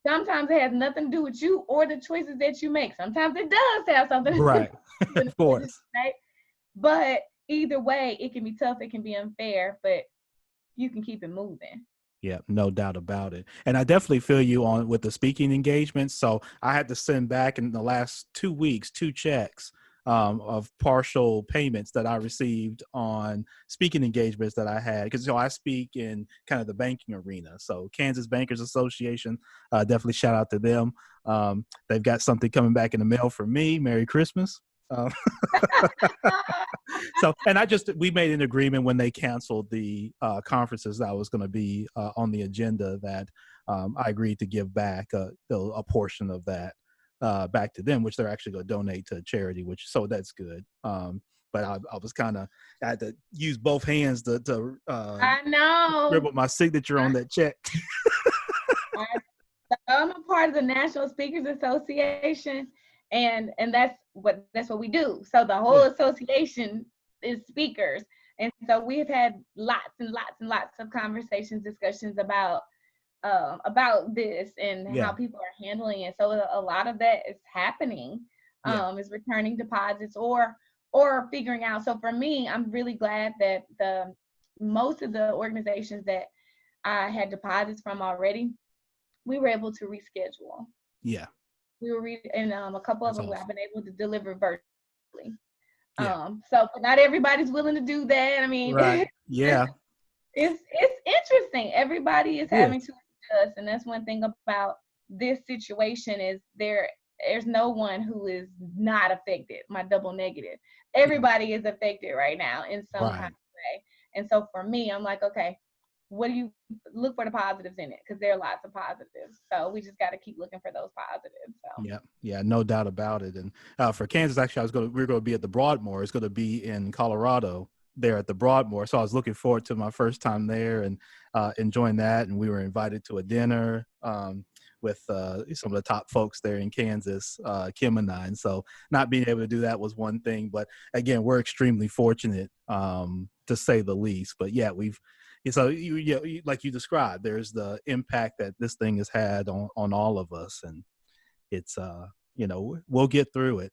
Sometimes it has nothing to do with you or the choices that you make. Sometimes it does have something to do with Right. you and the Of choices course. you make. But either way, it can be tough, it can be unfair, but you can keep it moving. Yeah, no doubt about it. And I definitely feel you on with the speaking engagements. So I had to send back in the last 2 weeks 2 checks of partial payments that I received on speaking engagements that I had, because I speak in kind of the banking arena. So Kansas Bankers Association, definitely shout out to them. They've got something coming back in the mail for me. Merry Christmas. Um, so, and we made an agreement when they canceled the conferences that was going to be on the agenda, that I agreed to give back a portion of that back to them, which they're actually going to donate to a charity, so that's good. But I was I had to use both hands to I know. scribble my signature on that check. I'm a part of the National Speakers Association, and that's what we do. So the whole association is speakers, and so we have had lots and lots and lots of conversations, discussions about this and how people are handling it. So a lot of that is happening, is returning deposits or figuring out. So for me, I'm really glad that most of the organizations that I had deposits from already, we were able to reschedule. Yeah. We were and a couple of them awesome. I've been able to deliver virtually. So but not everybody's willing to do that. I mean, right. Yeah. it's interesting. Everybody is having to adjust, and that's one thing about this situation is there's no one who is not affected. My double negative. Everybody is affected right now in some kind of way. And so for me, I'm like, okay, what do you look for the positives in it? Because there are lots of positives. So we just got to keep looking for those positives. So yeah, no doubt about it. And for Kansas, actually, we're going to be at the Broadmoor. It's going to be in Colorado there at the Broadmoor. So I was looking forward to my first time there and enjoying that. And we were invited to a dinner with some of the top folks there in Kansas, Kim and I. And so not being able to do that was one thing. But again, we're extremely fortunate, to say the least. But yeah, so like you described, there's the impact that this thing has had on all of us, and it's we'll get through it.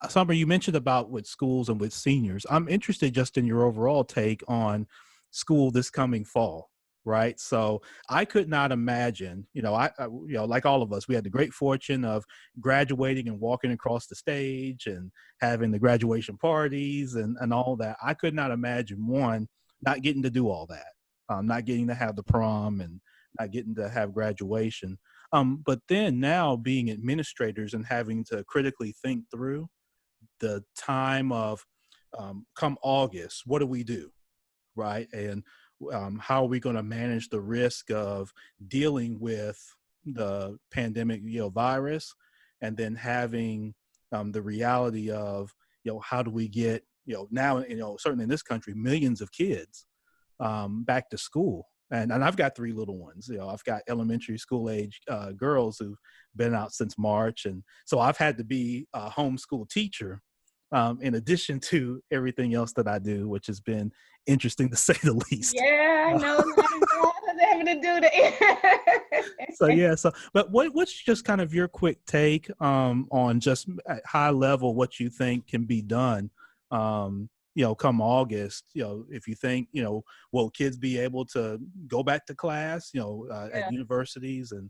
Summer, you mentioned about with schools and with seniors. I'm interested just in your overall take on school this coming fall, right? So I could not imagine, I like all of us, we had the great fortune of graduating and walking across the stage and having the graduation parties and all that. I could not imagine, one, not getting to do all that, not getting to have the prom and not getting to have graduation. But then now being administrators and having to critically think through the time of come August, what do we do, right? And how are we going to manage the risk of dealing with the pandemic, virus, and then having the reality of, how do we get, now, certainly in this country, millions of kids back to school. And I've got 3 little ones. I've got elementary school age girls who've been out since March. And so I've had to be a homeschool teacher in addition to everything else that I do, which has been interesting to say the least. Yeah, I know. Having to do that. But what's just kind of your quick take on just at high level what you think can be done, come August, if you think, will kids be able to go back to class, at universities and,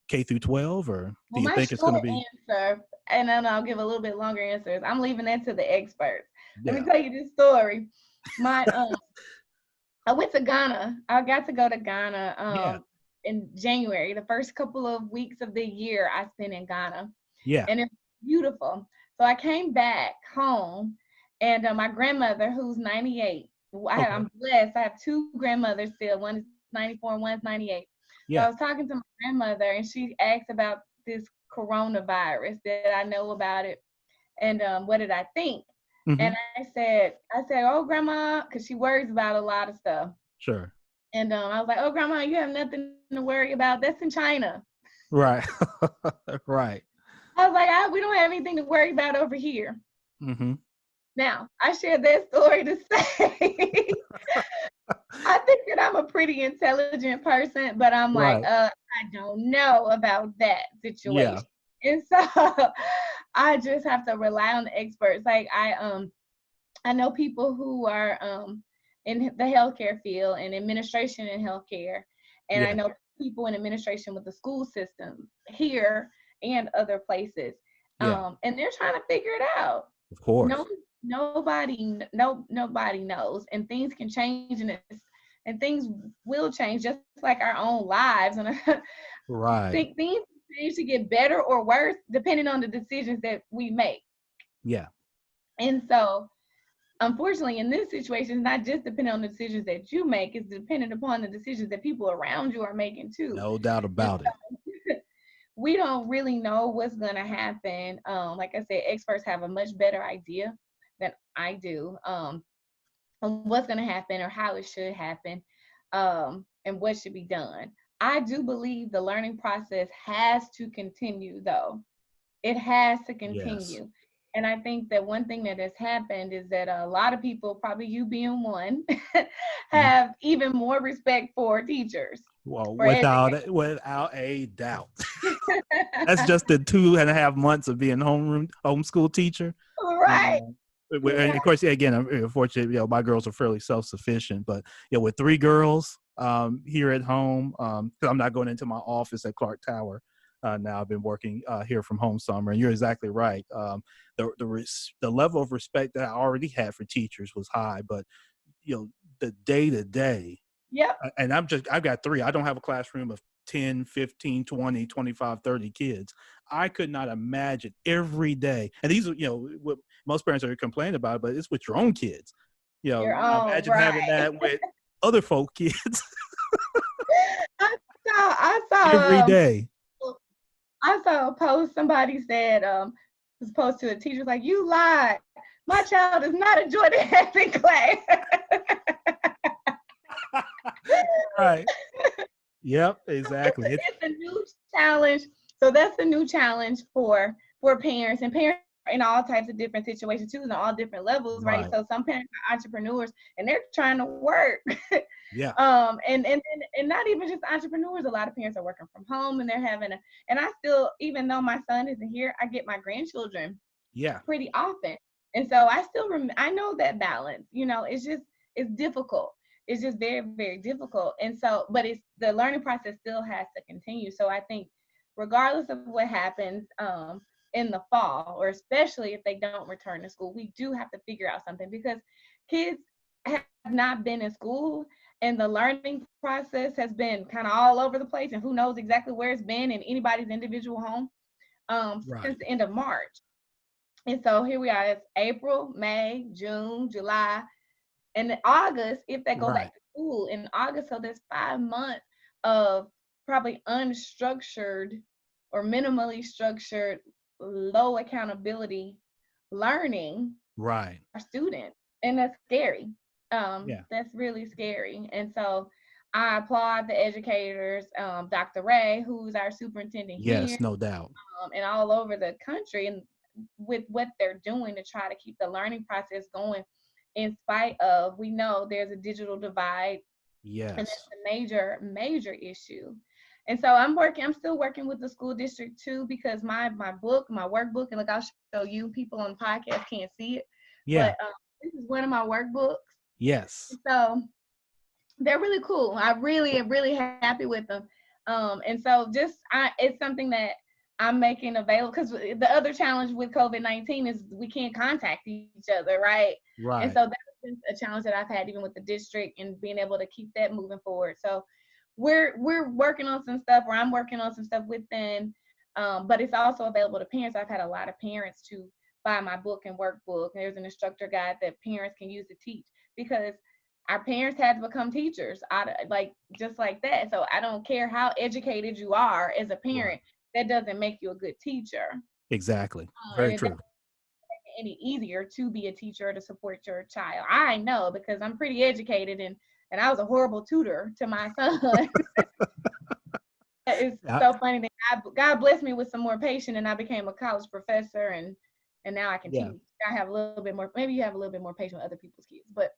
K through 12, or do you think it's going to be? Answer, and then I'll give a little bit longer answers. I'm leaving that to the experts. Yeah. Let me tell you this story. My I went to Ghana. I got to go to Ghana in January. The first couple of weeks of the year I spent in Ghana. Yeah. And it's beautiful. So I came back home, and my grandmother, who's 98, I'm blessed. I have 2 grandmothers still. One is 94 and one's 98. So I was talking to my grandmother, and she asked about this coronavirus. Did I know about it? And what did I think? Mm-hmm. And I said, oh, Grandma, because she worries about a lot of stuff. Sure. And I was like, oh, Grandma, you have nothing to worry about. That's in China. Right. Right. I was like, we don't have anything to worry about over here. Mm-hmm. Now, I shared that story to say, I think that I'm a pretty intelligent person, but I'm like, I don't know about that situation. Yeah. And so I just have to rely on the experts. Like I know people who are in the healthcare field and administration in healthcare. And I know people in administration with the school system here and other places. Yeah. And they're trying to figure it out. Of course. No, nobody knows, and things can change, and things will change, just like our own lives. And I Right. think things change to get better or worse depending on the decisions that we make. Yeah. And so, unfortunately, in this situation, it's not just depending on the decisions that you make; it's dependent upon the decisions that people around you are making too. No doubt And about it. we don't really know what's going to happen. Like I said, experts have a much better idea than I do, on what's going to happen or how it should happen, and what should be done. I do believe the learning process has to continue, though. It has to Yes. continue. And I think that one thing that has happened is that a lot of people, probably you being one, Mhm. have even more respect for teachers, Well, for educators. without a doubt. That's just the 2.5 months of being homeschool teacher. Right. And of course, again, I'm fortunate. My girls are fairly self-sufficient, but with 3 girls here at home, because I'm not going into my office at Clark Tower. Now I've been working here from home summer, and you're exactly right. The level of respect that I already had for teachers was high, but the day to day, Yep. and I've got 3. I don't have a classroom of 10, 15, 20, 25, 30 kids. I could not imagine every day. And these are, what most parents are complaining about, but it's with your own kids. Your own, Imagine having right. that with other folk kids I every saw day. I saw a post. Somebody said, was posed to a teacher, like, you lied. My child does not enjoy the math in class. Right. Yep, exactly. It's a new challenge. So that's a new challenge for parents, and parents are in all types of different situations too, and all different levels, right? Right. So some parents are entrepreneurs and they're trying to work. Yeah. And not even just entrepreneurs. A lot of parents are working from home, and they're having and I still, even though my son isn't here, I get my grandchildren Yeah. pretty often. And so I still I know that balance. It's difficult. It's just very, very difficult. And so, but it's the learning process still has to continue. So I think regardless of what happens in the fall, or especially if they don't return to school, we do have to figure out something, because kids have not been in school, and the learning process has been kind of all over the place, and who knows exactly where it's been in anybody's individual home, since Right. the end of March. And so here we are. It's April, May, June, July, and in August, if they go Right. back to school in August. So there's 5 months of probably unstructured or minimally structured, low accountability learning Right. our students. And that's scary. Yeah. That's really scary. And so I applaud the educators, Dr. Ray, who's our superintendent here, Yes, no doubt. and all over the country, and with what they're doing to try to keep the learning process going, in spite of, we know there's a digital divide, and Yes. it's a major, major issue. And so I'm still working with the school district too, because my workbook, and look, I'll show you, people on the podcast can't see it, Yeah. but this is one of my workbooks. Yes. So they're really cool. I really am really happy with them. And so it's something that I'm making available, because the other challenge with COVID-19 is we can't contact each other, right? And Right. so that's been a challenge that I've had even with the district, and being able to keep that moving forward. So we're working on some stuff, or I'm working on some stuff with them, but it's also available to parents. I've had a lot of parents to buy my book and workbook. There's an instructor guide that parents can use to teach, because our parents had to become teachers, like just like that. So I don't care how educated you are as a Right. parent, that doesn't make you a good teacher. Exactly. And Very it doesn't true. make it any easier to be a teacher, to support your child. I know, because I'm pretty educated, and I was a horrible tutor to my son. It's I, so funny that God blessed me with some more patience, and I became a college professor, and now I can yeah. teach. I have a little bit more. Maybe you have a little bit more patience with other people's kids, but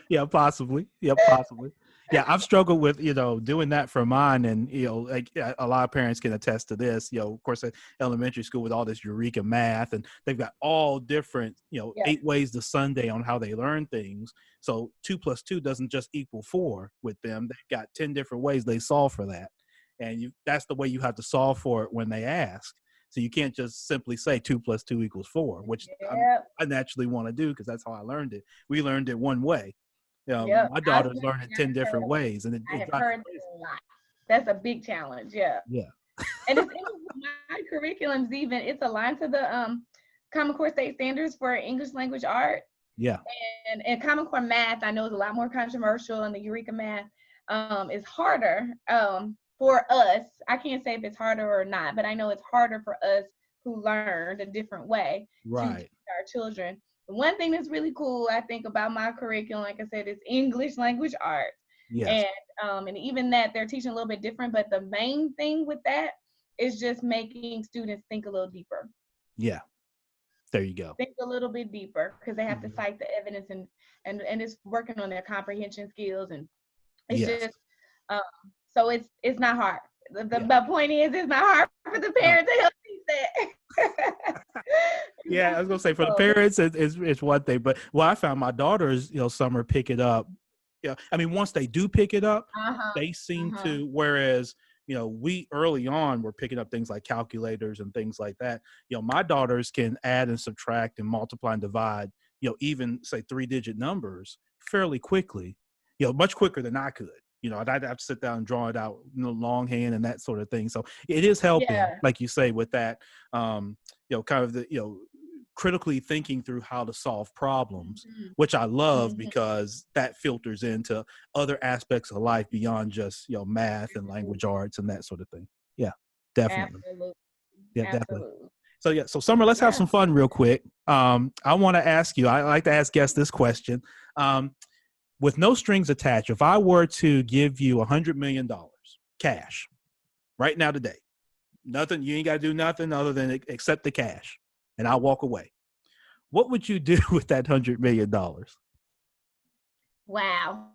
Yeah, possibly. Yeah, possibly. Yeah, I've struggled with, doing that for mine. And, like a lot of parents can attest to this, of course, at elementary school with all this Eureka math, and they've got all different, yeah, 8 ways to Sunday on how they learn things. So 2 plus 2 doesn't just equal 4 with them. They've got 10 different ways they solve for that. And that's the way you have to solve for it when they ask. So you can't just simply say 2 + 2 = 4, which Yep. I naturally want to do because that's how I learned it. We learned it one way. Yep. My daughters learn it 10 different ways, and I it have drives me heard crazy. that a lot. That's a big challenge. Yeah. Yeah. And it's my curriculum's even, it's aligned to the Common Core state standards for English language art. Yeah. And Common Core math, I know, is a lot more controversial, and the Eureka math is harder for us. I can't say if it's harder or not, but I know it's harder for us who learned a different way to teach Right. our children. The one thing that's really cool, I think, about my curriculum, like I said, is English language arts. Yes. And even that they're teaching a little bit different, but the main thing with that is just making students think a little deeper. Yeah. There you go. Think a little bit deeper, because they have to Mhm. cite the evidence, and it's working on their comprehension skills, and it's Yes. just so it's not hard. The Yeah. point is, it's not hard for the No. parents to help teach that. Yeah, I was gonna say for the parents, it's one thing, but I found my daughters, Summer, pick it up. Yeah, I mean, once they do pick it up, they seem to. Whereas, we early on were picking up things like calculators and things like that. My daughters can add and subtract and multiply and divide. Even say 3-digit numbers fairly quickly. Much quicker than I could. I'd have to sit down and draw it out, longhand and that sort of thing. So it is helping, Yeah. like you say, with that. Kind of the critically thinking through how to solve problems, which I love because that filters into other aspects of life beyond just, math and language arts and that sort of thing. Yeah, definitely. Absolutely. Yeah, definitely. Absolutely. So Summer, let's have some fun real quick. I want to ask you, I like to ask guests this question. With no strings attached, if I were to give you $100 million cash right now today, nothing, you ain't got to do nothing other than accept the cash, and I'll walk away. What would you do with that $100 million? Wow.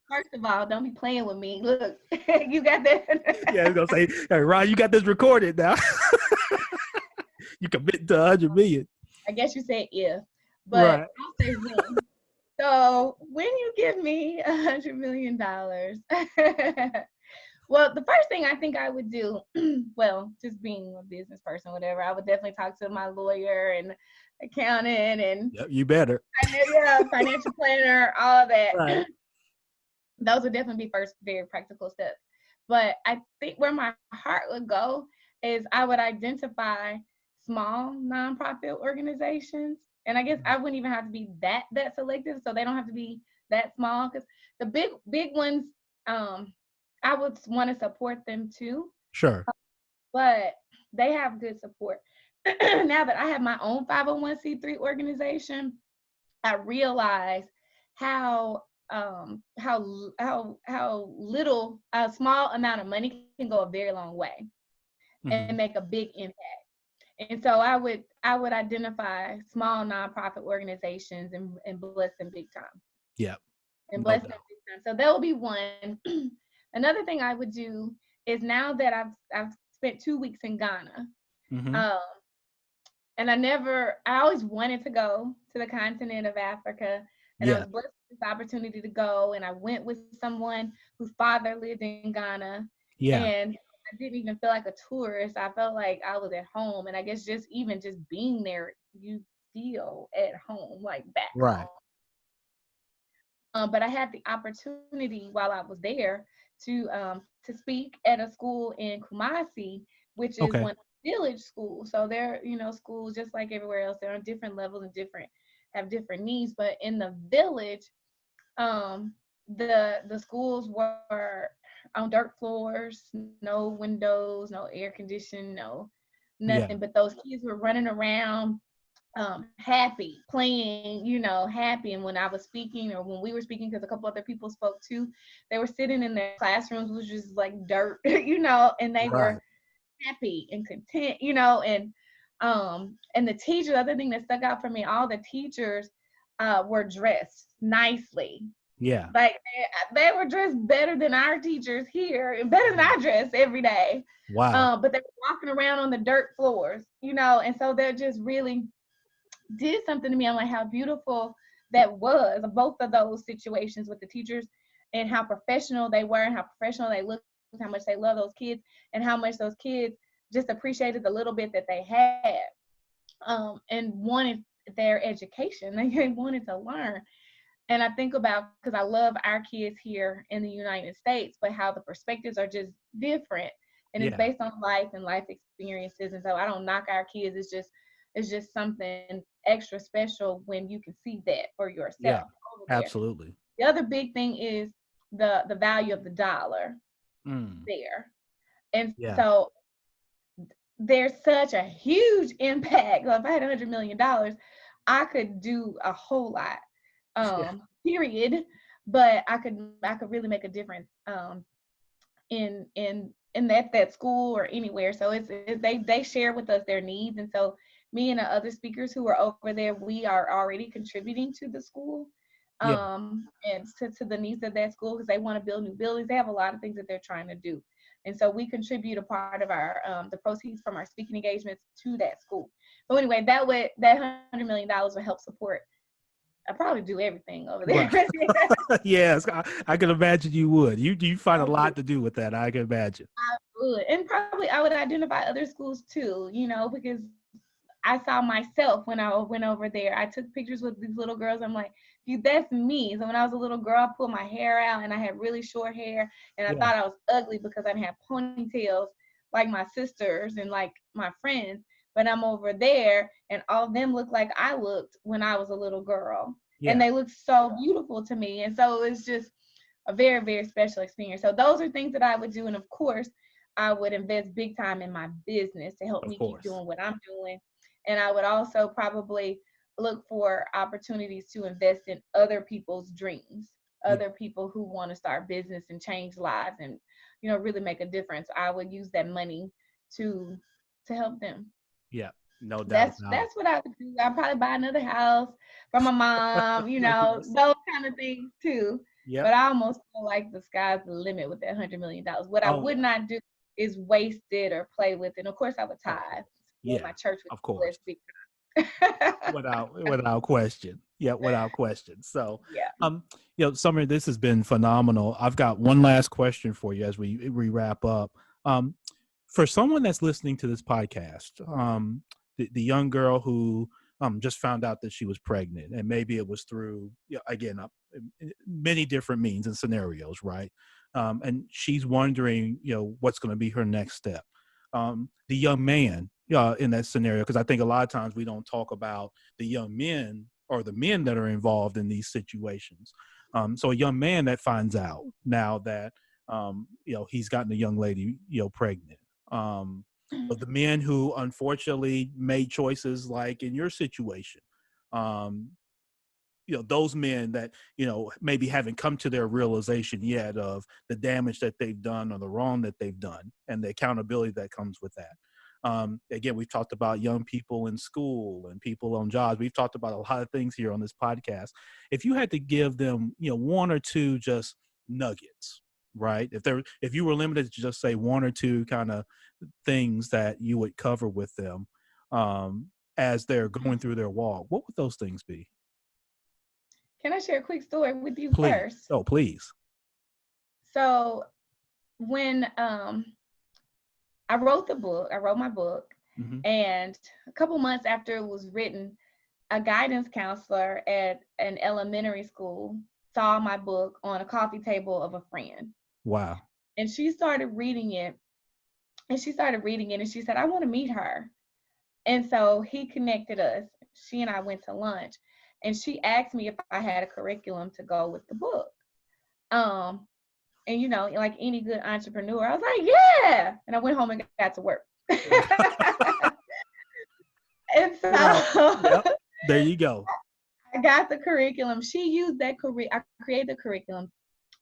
First of all, don't be playing with me. Look, you got that. Yeah, I was gonna say, hey, Ron, you got this recorded now. You commit to $100 million. I guess you said if, but Right. I'll say when. So when you give me $100 million, well, the first thing I think I would do, well, just being a business person, whatever, I would definitely talk to my lawyer and accountant and Yep, you better. Financial planner, all that. Right. Those would definitely be first very practical steps. But I think where my heart would go is I would identify small nonprofit organizations. And I guess I wouldn't even have to be that selective, so they don't have to be that small. Because the big ones, I would want to support them too. Sure. But they have good support. Now that I have my own 501c3 organization, I realize how little a small amount of money can go a very long way and make a big impact. And so I would identify small nonprofit organizations and bless them big time. Yeah. And bless them big time. So that will be one. Another thing I would do is, now that I've spent 2 weeks in Ghana, and I always wanted to go to the continent of Africa, and I was blessed with this opportunity to go, and I went with someone whose father lived in Ghana. Yeah. And I didn't even feel like a tourist. I felt like I was at home. And I guess just being there, you feel at home, like back Right. home. But I had the opportunity while I was there to speak at a school in Kumasi, which is one village school. So they're, schools just like everywhere else. They're on different levels and have different needs. But in the village, the schools were on dirt floors, no windows, no air conditioning, no nothing. Yeah. But those kids were running around, happy, playing, happy. And when I was speaking, or when we were speaking, because a couple other people spoke too, they were sitting in their classrooms, which was like dirt, and they were happy and content, and the teacher, the other thing that stuck out for me, all the teachers were dressed nicely. Yeah. Like they were dressed better than our teachers here, and better than I dress every day. Wow. But they were walking around on the dirt floors, and so that just really did something to me. I'm like, how beautiful that was, both of those situations with the teachers, and how professional they were, and how professional they looked, how much they love those kids, and how much those kids just appreciated the little bit that they had, and wanted their education. They wanted to learn. And I think about, because I love our kids here in the United States, but how the perspectives are just different, and it's Yeah. based on life and life experiences. And so I don't knock our kids. It's just something extra special when you can see that for Yeah. yourself over there. Absolutely. The other big thing is the value of the dollar Mm. there. And Yeah. so there's such a huge impact. If I had $100 million, I could do a whole lot. Yeah. Period. But I could really make a difference in that school or anywhere. So they share with us their needs, and so me and the other speakers who are over there, we are already contributing to the school, Yeah. and to the needs of that school, because they want to build new buildings. They have a lot of things that they're trying to do, and so we contribute a part of our the proceeds from our speaking engagements to that school. So anyway, that $100 million will help support. I probably do everything over there. Right. Yes. I can imagine you would. You find a I would. lot to do with that. I can imagine. I would. And probably I would identify other schools too, because I saw myself when I went over there. I took pictures with these little girls. I'm like, that's me. So when I was a little girl, I pulled my hair out and I had really short hair, and I Yeah. thought I was ugly because I didn't have ponytails like my sisters and like my friends. But I'm over there and all of them look like I looked when I was a little girl. And Yeah. they look so beautiful to me. And so it's just a very, very special experience. So those are things that I would do. And of course, I would invest big time in my business to help Of me keep course. doing what I'm doing. And I would also probably look for opportunities to invest in other people's dreams, Yeah. other people who want to start business and change lives and, really make a difference. I would use that money to help them. Yeah. No doubt That's about it. that's what I would do. I'd probably buy another house for my mom, Yes. those kind of things too. Yep. But I almost feel like the sky's the limit with that $100 million. What I Oh would yeah. not do is waste it or play with it. And of course, I would Of course. tithe. Yeah, Yeah. my church would Of be course. blessed big time. Without question. Yeah, without question. So, Yeah. um, Summer, this has been phenomenal. I've got one last question for you as we wrap up. Um, for someone that's listening to this podcast, the young girl who just found out that she was pregnant, and maybe it was through again many different means and scenarios, right? And she's wondering, what's going to be her next step. The young man in that scenario, because I think a lot of times we don't talk about the young men or the men that are involved in these situations. So a young man that finds out now that he's gotten a young lady pregnant. But the men who unfortunately made choices like in your situation, um, those men that maybe haven't come to their realization yet of the damage that they've done or the wrong that they've done and the accountability that comes with that. Again, we've talked about young people in school and people on jobs. We've talked about a lot of things here on this podcast. If you had to give them one or two just nuggets, right? If you were limited to just say one or two kind of things that you would cover with them as they're going through their walk, what would those things be? Can I share a quick story with you Please. first? Oh, please. So when I wrote my book, Hmm. and a couple months after it was written, a guidance counselor at an elementary school saw my book on a coffee table of a friend. Wow. And she started reading it. And she started reading it and she said, I want to meet her. And so he connected us. She and I went to lunch. And she asked me if I had a curriculum to go with the book. Um, and like any good entrepreneur, I was like, yeah. And I went home and got to work. And so Right. Yep. There you go. I got the curriculum. She used that I created the curriculum,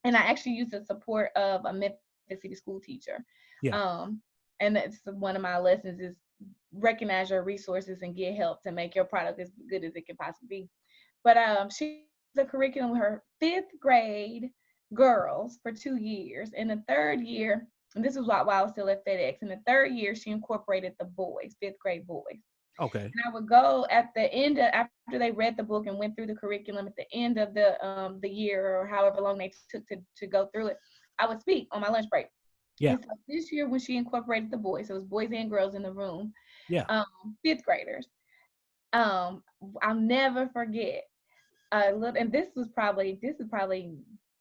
and I actually used the support of a Memphis City school teacher. Yeah. Um, and that's one of my lessons is recognize your resources and get help to make your product as good as it can possibly be. But she used the curriculum with her fifth grade girls for 2 years. In the third year, and this was while I was still at FedEx, in the third year, she incorporated the boys, fifth grade boys. Okay. And I would go at the end of, after they read the book and went through the curriculum at the end of the year or however long they took to go through it, I would speak on my lunch break. Yeah. And so this year when she incorporated the boys, so it was boys and girls in the room, Yeah. fifth graders. I'll never forget a little, and this is probably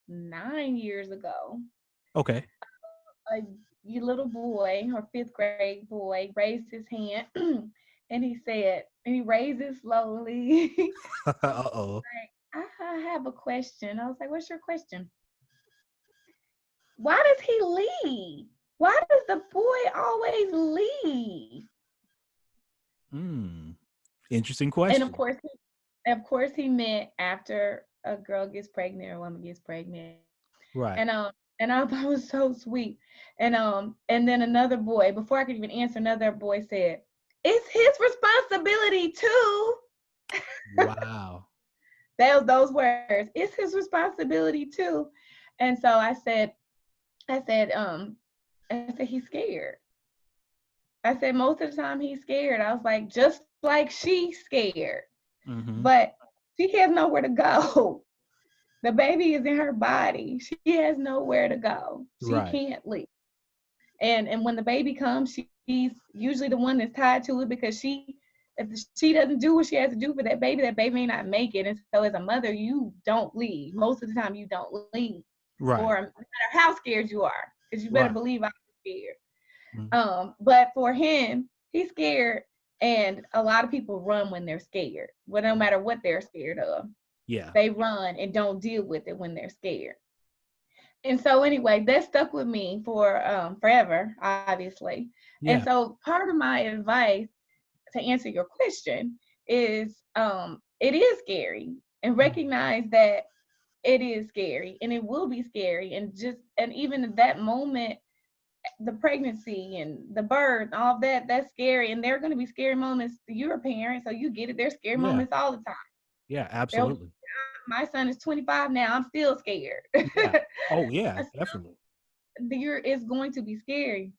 9 years ago. Okay. A little boy or fifth grade boy raised his hand and he said, and he raised it slowly. Uh-oh. I have a question. I was like, what's your question? Why does he leave? Why does the boy always leave? Hmm. Interesting And question. of course, he meant after a girl gets pregnant or a woman gets pregnant. Right. And and I thought it was so sweet. And then another boy, before I could even answer, another boy said, "It's his responsibility too." Wow. Those words. It's his responsibility too. And so I said, I said he's scared. I said most of the time he's scared. I was like, just like she's scared, Mm-hmm. but she has nowhere to go. The baby is in her body. She has nowhere to go. She Right. can't leave. And when the baby comes, she's usually the one that's tied to it because if she doesn't do what she has to do for that baby may not make it. And so as a mother, you don't leave. Most of the time you don't leave. Right. Or no matter how scared you are, because you better Right. believe I'm scared. Mm. But for him, he's scared, and a lot of people run when they're scared. Well, no matter what they're scared of, Yeah. they run and don't deal with it when they're scared. And so anyway, that stuck with me for forever, obviously. And Yeah. so part of my advice to answer your question is it is scary, and Mm. recognize that it is scary and it will be scary, and even at that moment, the pregnancy and the birth, all of that's scary, and there are going to be scary moments. You're a parent, so you get it. There's scary Yeah. moments all the time. Yeah. There, Absolutely. my son is 25 now. I'm still scared. Yeah. Oh, yeah. Definitely. The year is going to be scary,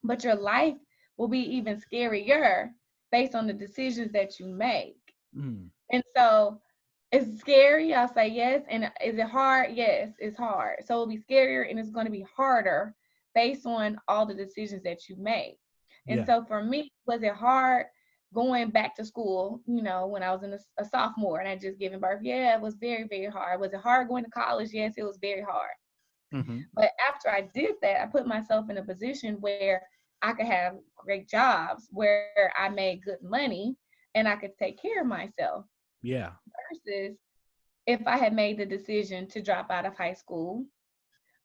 but your life will be even scarier based on the decisions that you make. Mm. And so it's scary. I'll say yes. And is it hard? Yes, it's hard. So it'll be scarier and it's going to be harder based on all the decisions that you make. And Yeah. so for me, was it hard going back to school, when I was a sophomore and I just given birth? Yeah, it was very, very hard. Was it hard going to college? Yes, it was very hard. Mm-hmm. But after I did that, I put myself in a position where I could have great jobs, where I made good money, and I could take care of myself. Yeah. Versus if I had made the decision to drop out of high school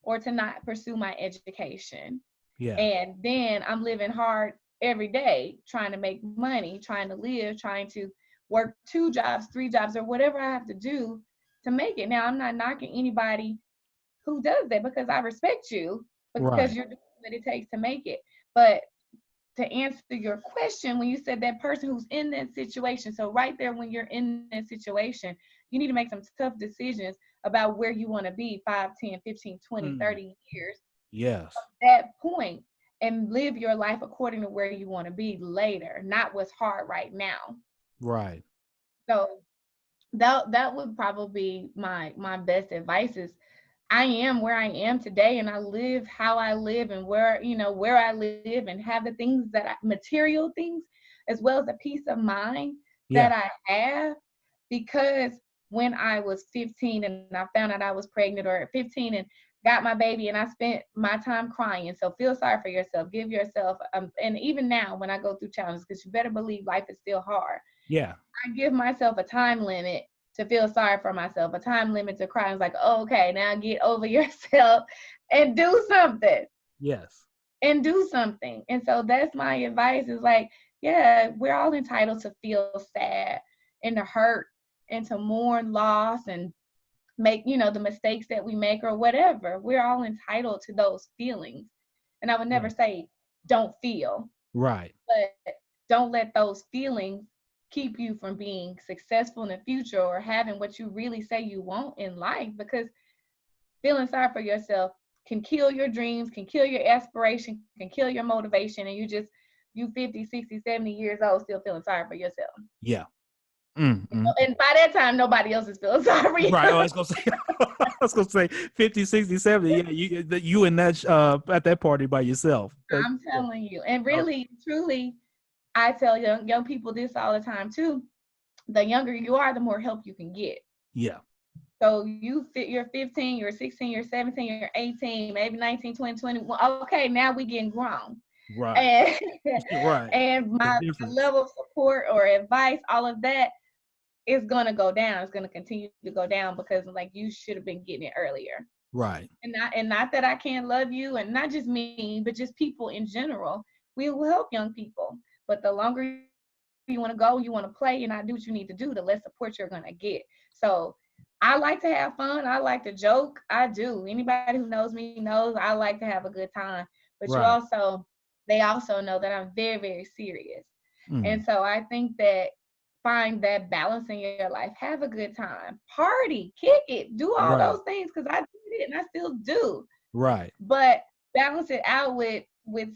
or to not pursue my education. Yeah. And then I'm living hard every day, trying to make money, trying to live, trying to work 2 jobs, 3 jobs, or whatever I have to do to make it. Now, I'm not knocking anybody who does that because I respect you because you're Right. doing what it takes to make it. But to answer your question, when you said that person who's in that situation, so right there when you're in that situation, you need to make some tough decisions about where you want to be 5, 10, 15, 20, Mm. 30 years Yes. at that point, and live your life according to where you want to be later, not what's hard right now. Right. So that would probably be my best advice is I am where I am today, and I live how I live, and where I live, and have the things material things, as well as a peace of mind that Yeah. I have, because when I was 15 and I found out I was pregnant, or at 15 and got my baby, and I spent my time crying. So feel sorry for yourself, give yourself, and even now when I go through challenges, because you better believe life is still hard, Yeah. I give myself a time limit to feel sorry for myself, a time limit to cry. It's like, oh, okay, now get over yourself and do something Yes. and do something. And so that's my advice is like, yeah, we're all entitled to feel sad and to hurt and to mourn loss and make, the mistakes that we make or whatever. We're all entitled to those feelings. And I would never Yeah. say, don't feel, Right. but don't let those feelings keep you from being successful in the future or having what you really say you want in life, because feeling sorry for yourself can kill your dreams, can kill your aspiration, can kill your motivation, and you 50, 60, 70 years old still feeling sorry for yourself. Yeah. And by that time, nobody else is feeling sorry. Right. Oh, I was gonna say, I was gonna say 50, 60, 70. Yeah, you and that at that party by yourself. I'm telling you, and really, truly, I tell young people this all the time too. The younger you are, the more help you can get. Yeah. So you're 15, you're 16, you're 17, you're 18, maybe 19, 20, 21. Okay, now we getting grown. Right. And, Right. and my level of support or advice, all of that is going to go down. It's going to continue to go down because like you should have been getting it earlier. Right. And not that I can't love you, and not just me, but just people in general. We will help young people. But the longer you want to go, you want to play and not do what you need to do, the less support you're going to get. So I like to have fun. I like to joke. I do. Anybody who knows me knows I like to have a good time. But right. they also know that I'm very, very serious. Mm. And so I think that find that balance in your life. Have a good time. Party, kick it, do all those things because I did it and I still do. Right. But balance it out with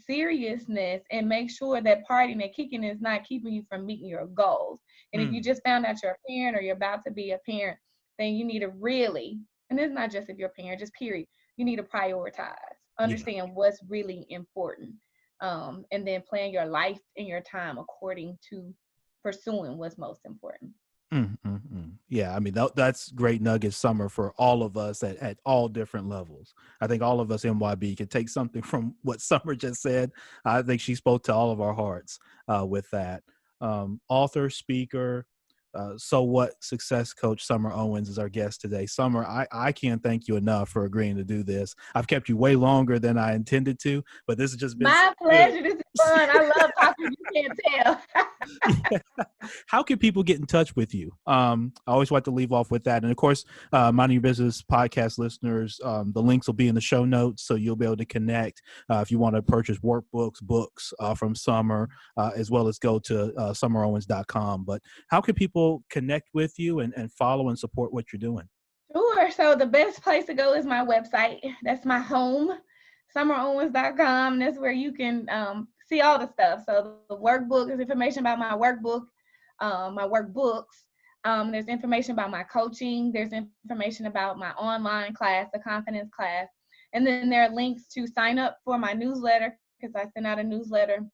seriousness and make sure that partying and kicking is not keeping you from meeting your goals. And if you just found out you're a parent or you're about to be a parent, then you need to really, and it's not just if you're a parent, just period, you need to prioritize, understand what's really important, and then plan your life and your time according to pursuing what's most important. Yeah, I mean, that's great nuggets, Summer, for all of us at all different levels. I think all of us MYB can take something from what Summer just said. I think she spoke to all of our hearts with that. Author, speaker, so what success coach Summer Owens is our guest today. Summer, I can't thank you enough for agreeing to do this. I've kept you way longer than I intended to, but this has just been my pleasure. This is fun. I love talking. You can't tell. Yeah. How can people get in touch with you? I always like to leave off with that. And of course, Minding Your Business podcast listeners, the links will be in the show notes. So you'll be able to connect if you want to purchase workbooks, books from Summer, as well as go to summerowens.com. But how can people connect with you and follow and support what you're doing? Sure. So the best place to go is my website. That's my home, summerowens.com. That's where you can see all the stuff. So the workbook is information about my workbook, my workbooks. There's information about my coaching. There's information about my online class, the confidence class. And then there are links to sign up for my newsletter because I send out a newsletter.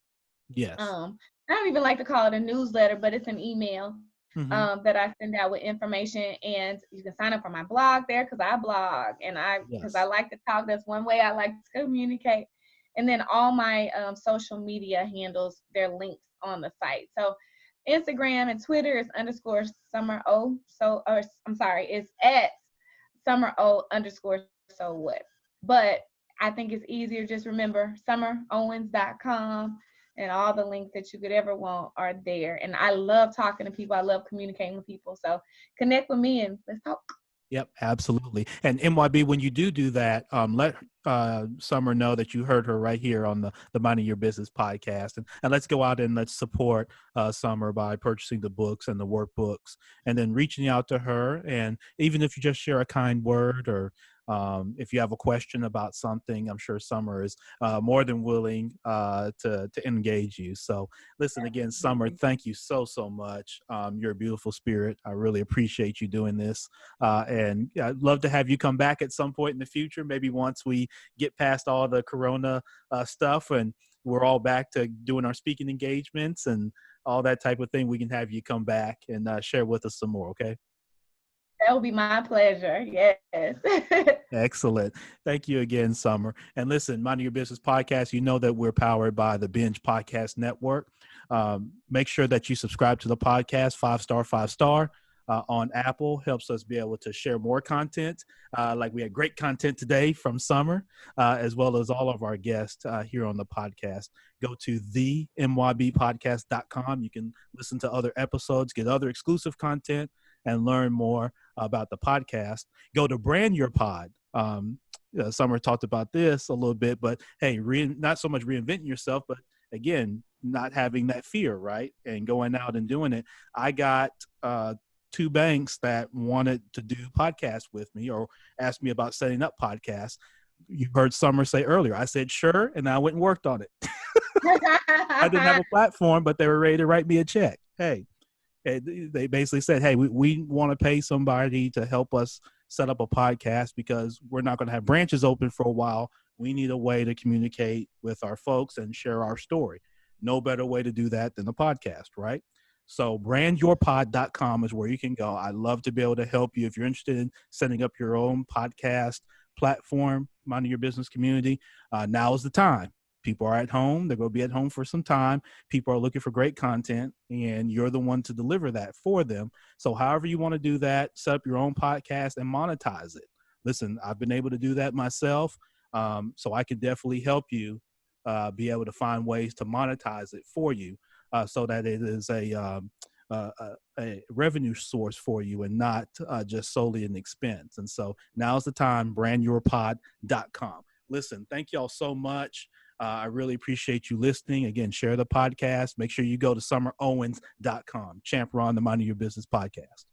Yes. I don't even like to call it a newsletter, but it's an email that I send out with information. And you can sign up for my blog there because I blog and because I like to talk. That's one way I like to communicate. And then all my social media handles, they're links on the site. So Instagram and Twitter is _Summer O. It's at Summer O _ so what. But I think it's easier. Just remember summerowens.com. And all the links that you could ever want are there. And I love talking to people. I love communicating with people. So connect with me and let's talk. Yep, absolutely. And MYB, when you do that, let Summer know that you heard her right here on the Minding Your Business podcast. And let's go out and let's support Summer by purchasing the books and the workbooks and then reaching out to her. And even if you just share a kind word or if you have a question about something, I'm sure Summer is more than willing to engage you. So listen, again, Summer, thank you so much. You're a beautiful spirit. I really appreciate you doing this. And I'd love to have you come back at some point in the future, maybe once we get past all the Corona stuff and we're all back to doing our speaking engagements and all that type of thing. We can have you come back and share with us some more, okay? That would be my pleasure. Yes. Excellent. Thank you again, Summer. And listen, Minding Your Business podcast, you know that we're powered by the Binge Podcast Network. Make sure that you subscribe to the podcast, 5-star. On Apple helps us be able to share more content. Like we had great content today from Summer, as well as all of our guests here on the podcast. Go to themybpodcast.com. You can listen to other episodes, get other exclusive content, and learn more about the podcast. Go to Brand Your Pod. Summer talked about this a little bit, but hey, not so much reinventing yourself, but again, not having that fear, right? And going out and doing it. I got 2 banks that wanted to do podcasts with me or asked me about setting up podcasts. You heard Summer say earlier, I said, sure. And I went and worked on it. I didn't have a platform, but they were ready to write me a check. Hey, they basically said, hey, we want to pay somebody to help us set up a podcast because we're not going to have branches open for a while. We need a way to communicate with our folks and share our story. No better way to do that than the podcast, right? So brandyourpod.com is where you can go. I'd love to be able to help you if you're interested in setting up your own podcast platform, minding your business community. Now is the time. People are at home. They're going to be at home for some time. People are looking for great content, and you're the one to deliver that for them. So however you want to do that, set up your own podcast and monetize it. Listen, I've been able to do that myself. So I can definitely help you be able to find ways to monetize it for you so that it is a revenue source for you and not just solely an expense. And so now's the time, brandyourpod.com. Listen, thank y'all so much. I really appreciate you listening. Again, share the podcast. Make sure you go to summerowens.com. Champ Ron, the Minding Your Business podcast.